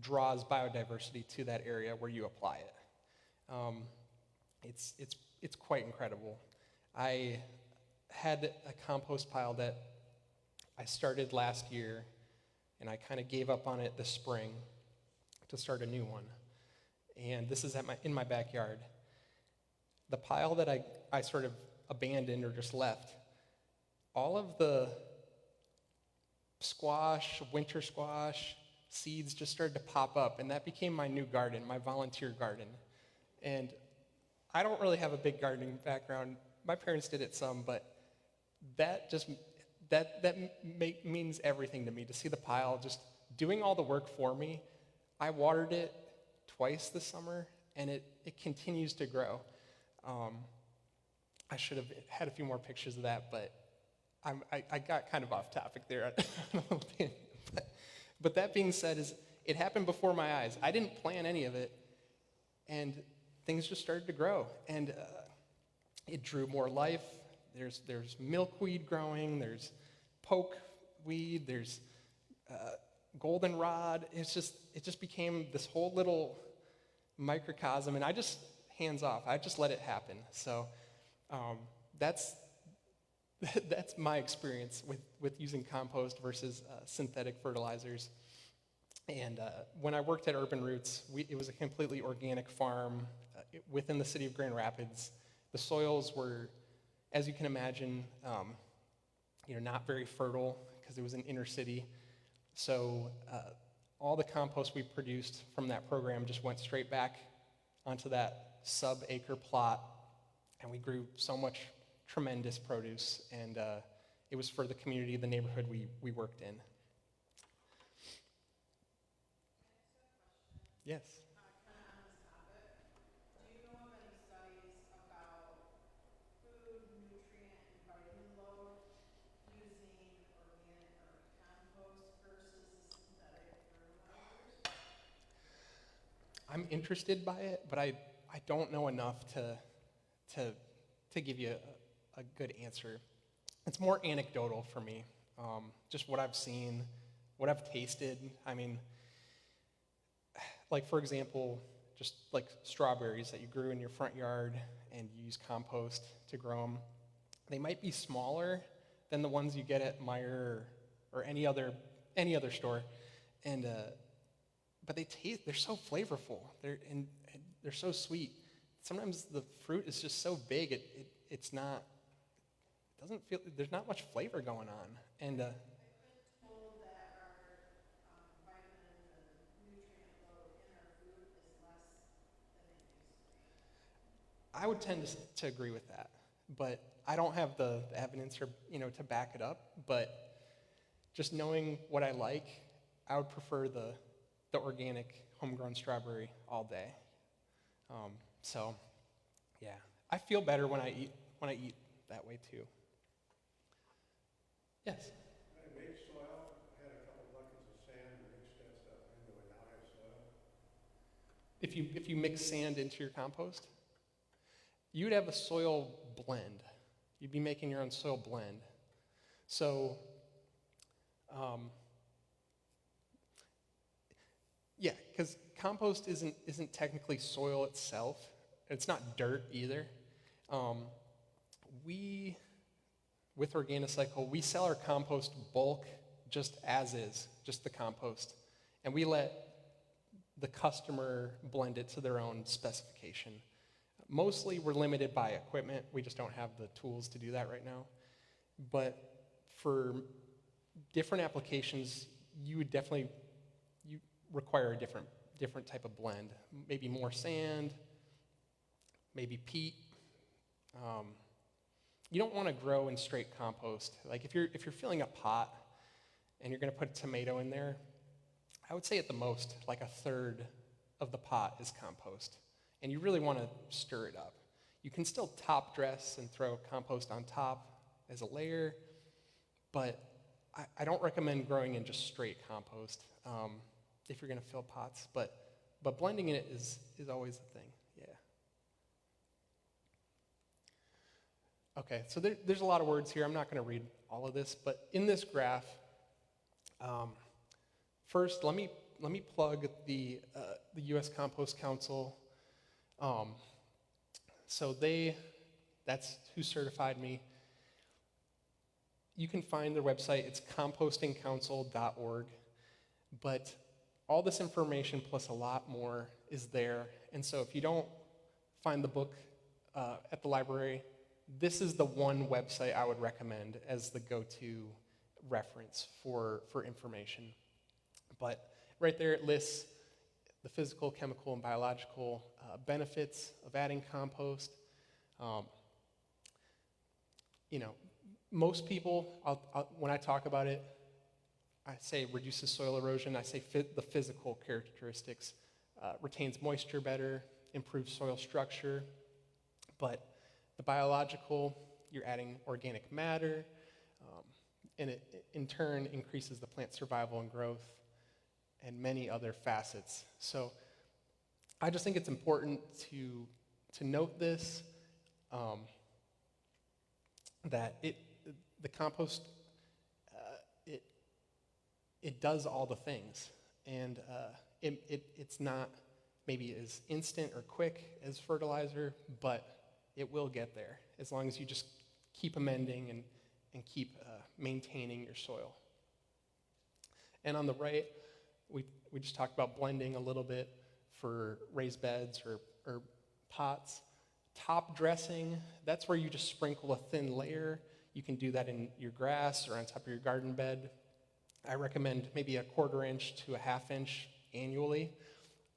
[SPEAKER 1] draws biodiversity to that area where you apply it. It's quite incredible. I had a compost pile that I started last year, and I kind of gave up on it this spring to start a new one. And this is in my backyard. The pile that I sort of abandoned or just left, all of the squash, winter squash, seeds just started to pop up, and that became my new garden, my volunteer garden. And I don't really have a big gardening background. My parents did it some, but that means everything to me, to see the pile just doing all the work for me. I watered it twice this summer, and it continues to grow. I should have had a few more pictures of that, but I got kind of off topic there. But that being said, it happened before my eyes. I didn't plan any of it, and things just started to grow, and it drew more life. There's milkweed growing, there's pokeweed, there's goldenrod. It just became this whole little microcosm, and I just hands off. I just let it happen. So that's my experience with using compost versus synthetic fertilizers. And when I worked at Urban Roots, it was a completely organic farm within the city of Grand Rapids. The soils were, as you can imagine, not very fertile because it was an inner city. So all the compost we produced from that program just went straight back onto that sub-acre plot, and we grew so much tremendous produce, and it was for the community, the neighborhood we worked in. Yes.
[SPEAKER 4] Kind of on this topic, do you know of any studies about food, nutrient, and vitamin load using organic or compost versus the synthetic fertilizers?
[SPEAKER 1] I'm interested by it, but I don't know enough to give you a good answer. It's more anecdotal for me, just what I've seen, what I've tasted. I mean, like for example, just like strawberries that you grew in your front yard and you use compost to grow them. They might be smaller than the ones you get at Meijer or any other store, and but they're so flavorful. They're so sweet. Sometimes the fruit is just so big it doesn't feel, there's not much flavor going on. And
[SPEAKER 4] I've been told that our vitamin and nutrient load in our food is less than it used to be.
[SPEAKER 1] I would tend to agree with that, but I don't have the evidence or to back it up. But just knowing what I like, I would prefer the organic homegrown strawberry all day. So, yeah, I feel better when I eat that way too. Yes.
[SPEAKER 5] I made soil, had a couple buckets of sand and mixed that stuff into it, now I have soil.
[SPEAKER 1] If you mix sand into your compost, you would have a soil blend. You'd be making your own soil blend. So, yeah, because compost isn't technically soil itself. It's not dirt either. With Organicycle, we sell our compost bulk just as is, just the compost. And we let the customer blend it to their own specification. Mostly we're limited by equipment. We just don't have the tools to do that right now. But for different applications, you require a different type of blend. Maybe more sand, maybe peat. You don't want to grow in straight compost. Like if you're filling a pot and you're going to put a tomato in there, I would say at the most like a third of the pot is compost. And you really want to stir it up. You can still top dress and throw compost on top as a layer, but I don't recommend growing in just straight compost if you're going to fill pots. But blending it is always the thing. Yeah. Okay, so there's a lot of words here. I'm not going to read all of this, but in this graph, first let me plug the U.S. Compost Council. So that's who certified me. You can find their website. It's compostingcouncil.org. But all this information plus a lot more is there. And so if you don't find the book at the library, this is the one website I would recommend as the go-to reference for information. But right there it lists the physical, chemical, and biological benefits of adding compost. Most people, when I talk about it, I say reduces soil erosion. I say the physical characteristics, retains moisture better, improves soil structure. But the biological, you're adding organic matter, and it in turn increases the plant survival and growth, and many other facets. So I just think it's important to note this, that the compost, it does all the things, and it's not maybe as instant or quick as fertilizer, but it will get there as long as you just keep amending and keep maintaining your soil. And on the right, we just talked about blending a little bit for raised beds or pots. Top dressing, that's where you just sprinkle a thin layer. You can do that in your grass or on top of your garden bed. I recommend maybe a 1/4 inch to a 1/2 inch annually.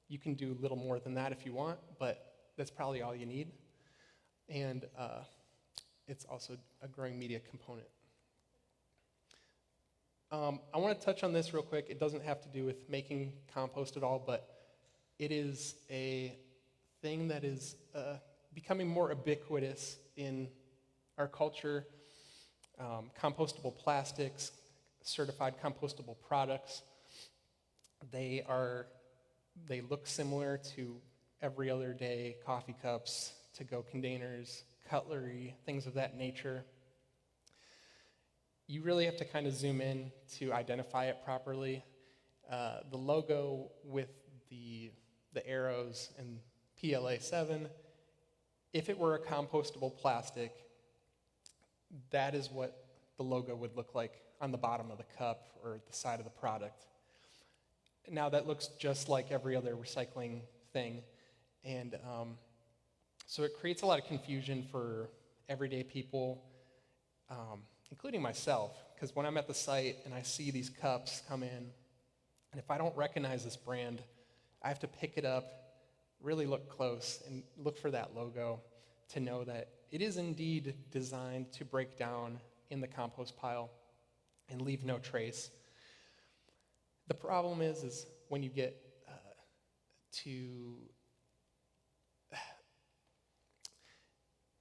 [SPEAKER 1] You can do a little more than that if you want, but that's probably all you need. And it's also a growing media component. I want to touch on this real quick. It doesn't have to do with making compost at all, but it is a thing that is becoming more ubiquitous in our culture. Compostable plastics, certified compostable products, they look similar to every other day coffee cups, to-go containers, cutlery, things of that nature. You really have to kind of zoom in to identify it properly. The logo with the arrows and PLA 7, if it were a compostable plastic, that is what the logo would look like on the bottom of the cup or the side of the product. Now that looks just like every other recycling thing, and so it creates a lot of confusion for everyday people, including myself, because when I'm at the site and I see these cups come in, and if I don't recognize this brand, I have to pick it up, really look close, and look for that logo to know that it is indeed designed to break down in the compost pile and leave no trace. The problem is when you get to...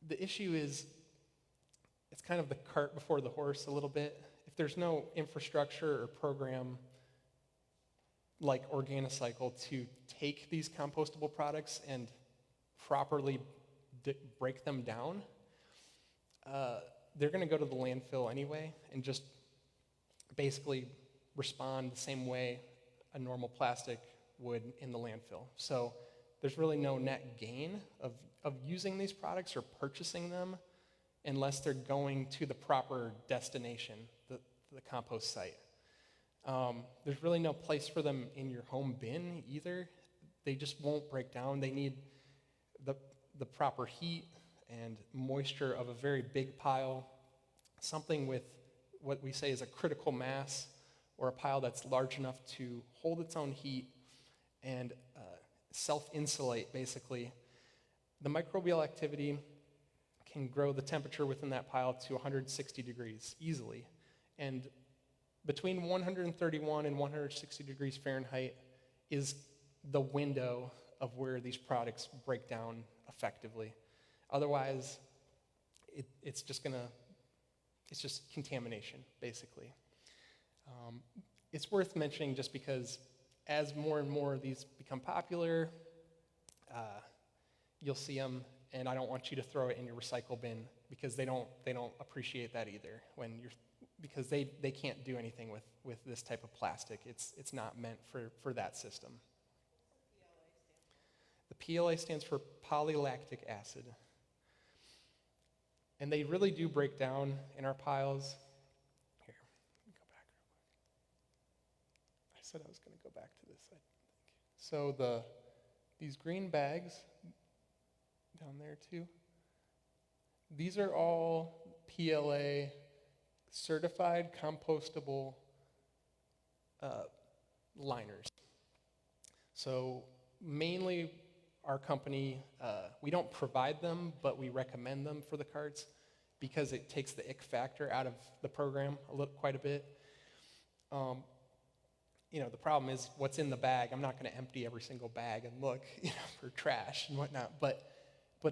[SPEAKER 1] The issue is, it's kind of the cart before the horse a little bit. If there's no infrastructure or program like Organicycle to take these compostable products and properly break them down, they're going to go to the landfill anyway and just basically respond the same way a normal plastic would in the landfill. So there's really no net gain of using these products or purchasing them unless they're going to the proper destination, the compost site. There's really no place for them in your home bin either. They just won't break down. They need the proper heat and moisture of a very big pile, something with what we say is a critical mass, or a pile that's large enough to hold its own heat and self-insulate, basically. The microbial activity can grow the temperature within that pile to 160 degrees easily. And between 131 and 160 degrees Fahrenheit is the window of where these products break down effectively. Otherwise, it's just contamination, basically. It's worth mentioning just because as more and more of these become popular, you'll see them, and I don't want you to throw it in your recycle bin because they don't appreciate that either. Because they can't do anything with this type of plastic. It's not meant for that system. The PLA stands for polylactic acid. And they really do break down in our piles. Here, let me go back real quick. I said I was going to go back to this, I think. So these green bags down there too, these are all PLA certified compostable liners. So mainly our company, we don't provide them, but we recommend them for the carts because it takes the ick factor out of the program quite a bit. The problem is what's in the bag. I'm not going to empty every single bag and look, for trash and whatnot, but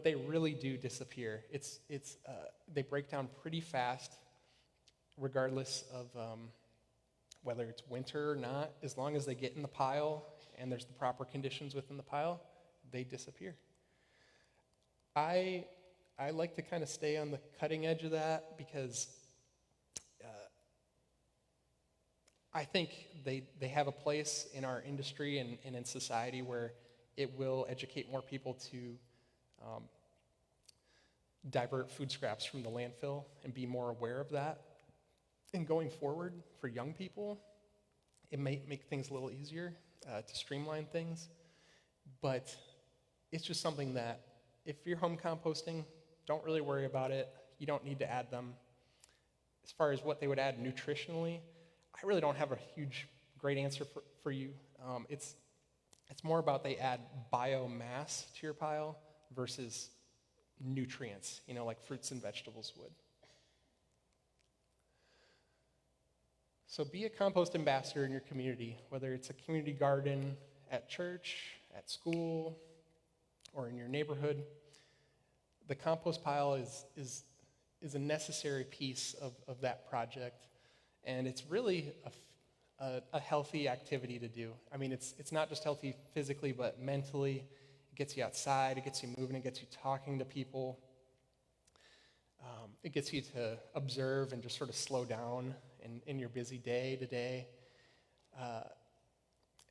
[SPEAKER 1] they really do disappear. They break down pretty fast, regardless of whether it's winter or not. As long as they get in the pile and there's the proper conditions within the pile, they disappear. I like to kind of stay on the cutting edge of that because I think they have a place in our industry and in society where it will educate more people to divert food scraps from the landfill and be more aware of that. And going forward, for young people, It may make things a little easier to streamline things, but it's just something that if you're home composting, don't really worry about it. You don't need to add them. As far as what they would add nutritionally, I really don't have a great answer for you. It's more about they add biomass to your pile versus nutrients, like fruits and vegetables would. So be a compost ambassador in your community, whether it's a community garden at church, at school, or in your neighborhood. The compost pile is a necessary piece of that project, and it's really a healthy activity to do. I mean, it's not just healthy physically, but mentally. It gets you outside, it gets you moving, it gets you talking to people. It gets you to observe and just sort of slow down in your busy day to day.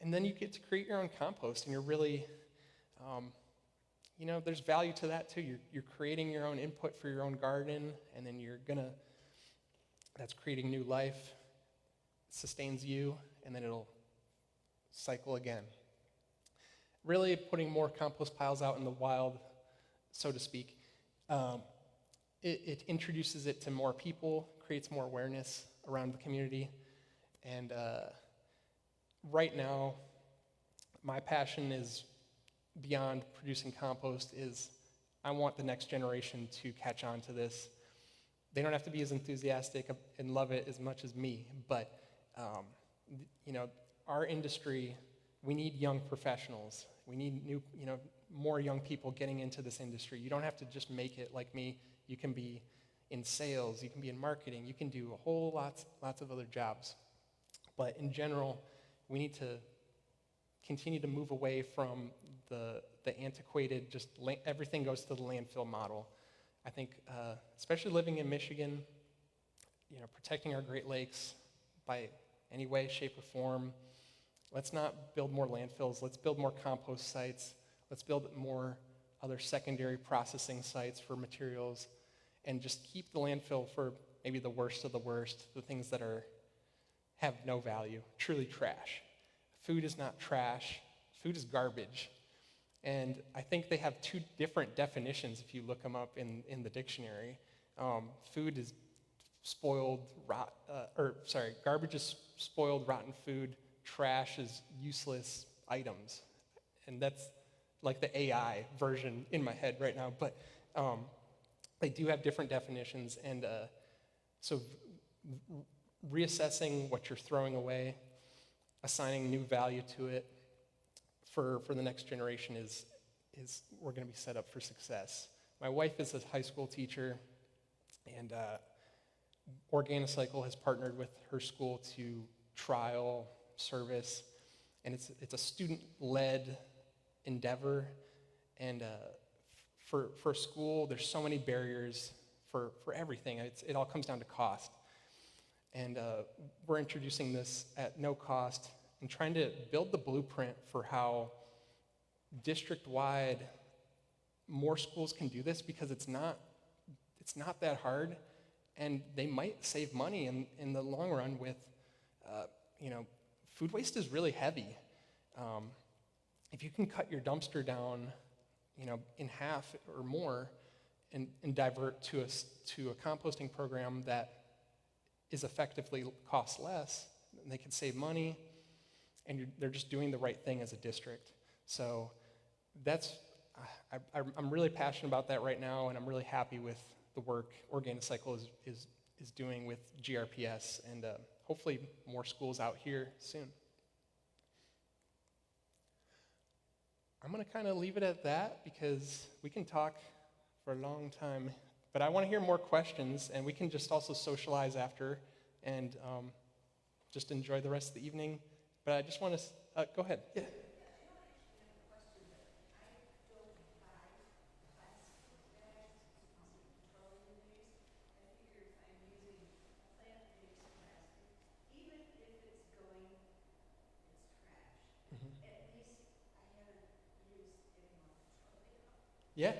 [SPEAKER 1] And then you get to create your own compost, and you're really, there's value to that too. You're creating your own input for your own garden, and then that's creating new life, sustains you, and then it'll cycle again. Really putting more compost piles out in the wild, so to speak, it introduces it to more people, creates more awareness around the community, and right now, my passion is beyond producing compost is I want the next generation to catch on to this. They don't have to be as enthusiastic and love it as much as me, but our industry, we need young professionals. We need more young people getting into this industry. You don't have to just make it like me. You can be in sales, you can be in marketing, you can do a whole lots of other jobs. But in general, we need to continue to move away from the antiquated, everything goes to the landfill model. I think, especially living in Michigan, protecting our Great Lakes by any way, shape, or form, let's not build more landfills. Let's build more compost sites. Let's build more other secondary processing sites for materials, and just keep the landfill for maybe the worst of the worst, the things that have no value, truly trash. Food is not trash. Food is garbage. And I think they have two different definitions if you look them up in the dictionary. Food is garbage is spoiled, rotten food. Trash is useless items. And that's like the AI version in my head right now. But they do have different definitions. And so reassessing what you're throwing away, assigning new value to it for the next generation is we're going to be set up for success. My wife is a high school teacher, and Organicycle has partnered with her school to trial service, and it's a student-led endeavor. And for school, there's so many barriers for everything. It all comes down to cost. And we're introducing this at no cost and trying to build the blueprint for how district-wide more schools can do this, because it's not that hard, and they might save money in the long run with, food waste is really heavy. If you can cut your dumpster down, in half or more, and divert to a composting program that is effectively costs less, and they can save money, and they're just doing the right thing as a district. So I'm really passionate about that right now, and I'm really happy with the work Organicycle is doing with GRPS, and hopefully more schools out here soon. I'm going to kind of leave it at that, because we can talk for a long time, but I want to hear more questions, and we can just also socialize after and just enjoy the rest of the evening. But I just want to, go ahead. Yeah. Yeah.
[SPEAKER 4] So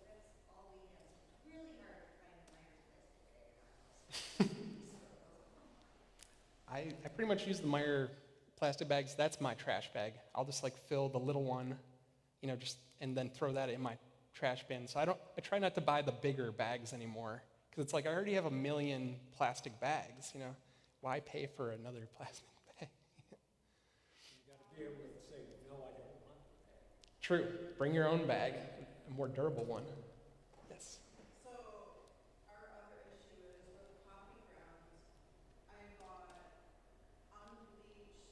[SPEAKER 4] that's all we have. So it's really hard to find a nice plastic bag in our house.
[SPEAKER 1] I pretty much use the Meyer plastic bags. That's my trash bag. I'll just like fill the little one, just and then throw that in my trash bin. So I try not to buy the bigger bags anymore because it's like I already have a million plastic bags. Why pay for another plastic bag?
[SPEAKER 3] You gotta be able to say, no, I don't want that.
[SPEAKER 1] True. Bring your own bag, a more durable one. Yes.
[SPEAKER 4] So, our other issue is with the coffee grounds, I bought unbleached,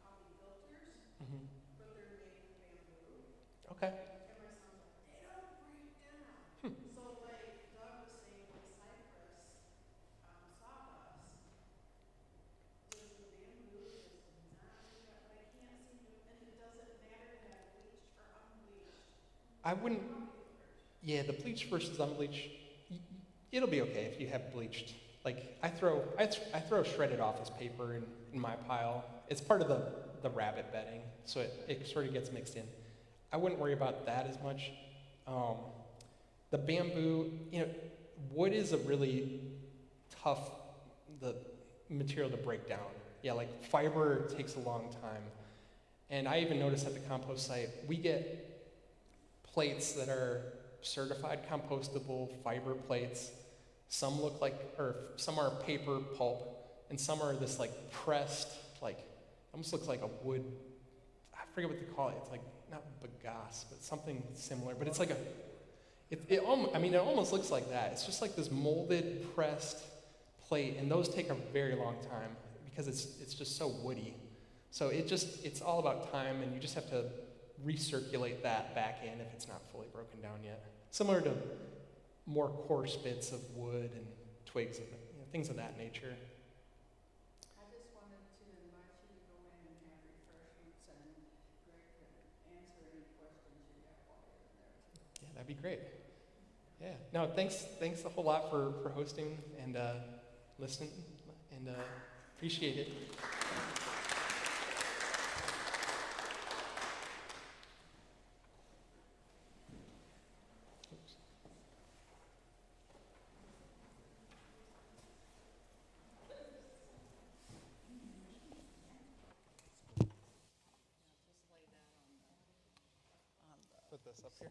[SPEAKER 4] coffee filters,
[SPEAKER 1] Hmm.
[SPEAKER 4] but they're made from bamboo.
[SPEAKER 1] Okay.
[SPEAKER 4] And my son's like, they don't break down. So like Doug was saying with cypress, sawdust, does the bamboo just not break down? But I can't seem to, and it doesn't matter to have bleached or unbleached
[SPEAKER 1] I wouldn't.
[SPEAKER 4] coffee filters.
[SPEAKER 1] Yeah, the bleached versus unbleached, it'll be okay if you have bleached. Like I throw shredded office paper in my pile. It's part of the rabbit bedding, so it sort of gets mixed in. I wouldn't worry about that as much. The bamboo, wood is a really tough the material to break down. Yeah, like fiber takes a long time. And I even noticed at the compost site, we get plates that are certified compostable fiber plates. Some look like, or some are paper pulp, and some are this like pressed, like, almost looks like a wood, I forget what they call it. It's like, not bagasse, but something similar. But it's like it almost looks like that. It's just like this molded, pressed plate, and those take a very long time because it's just so woody. So it's all about time, and you just have to recirculate that back in if it's not fully broken down yet. Similar to more coarse bits of wood and twigs, things of that nature.
[SPEAKER 2] I just wanted to invite you to go in and have refreshments, and Greg could answer any questions you have while you're in there too.
[SPEAKER 1] Yeah, that'd be great. Yeah. No, thanks a whole lot for hosting and listening, and appreciate it.
[SPEAKER 2] Just lay that on the
[SPEAKER 1] Put this up here.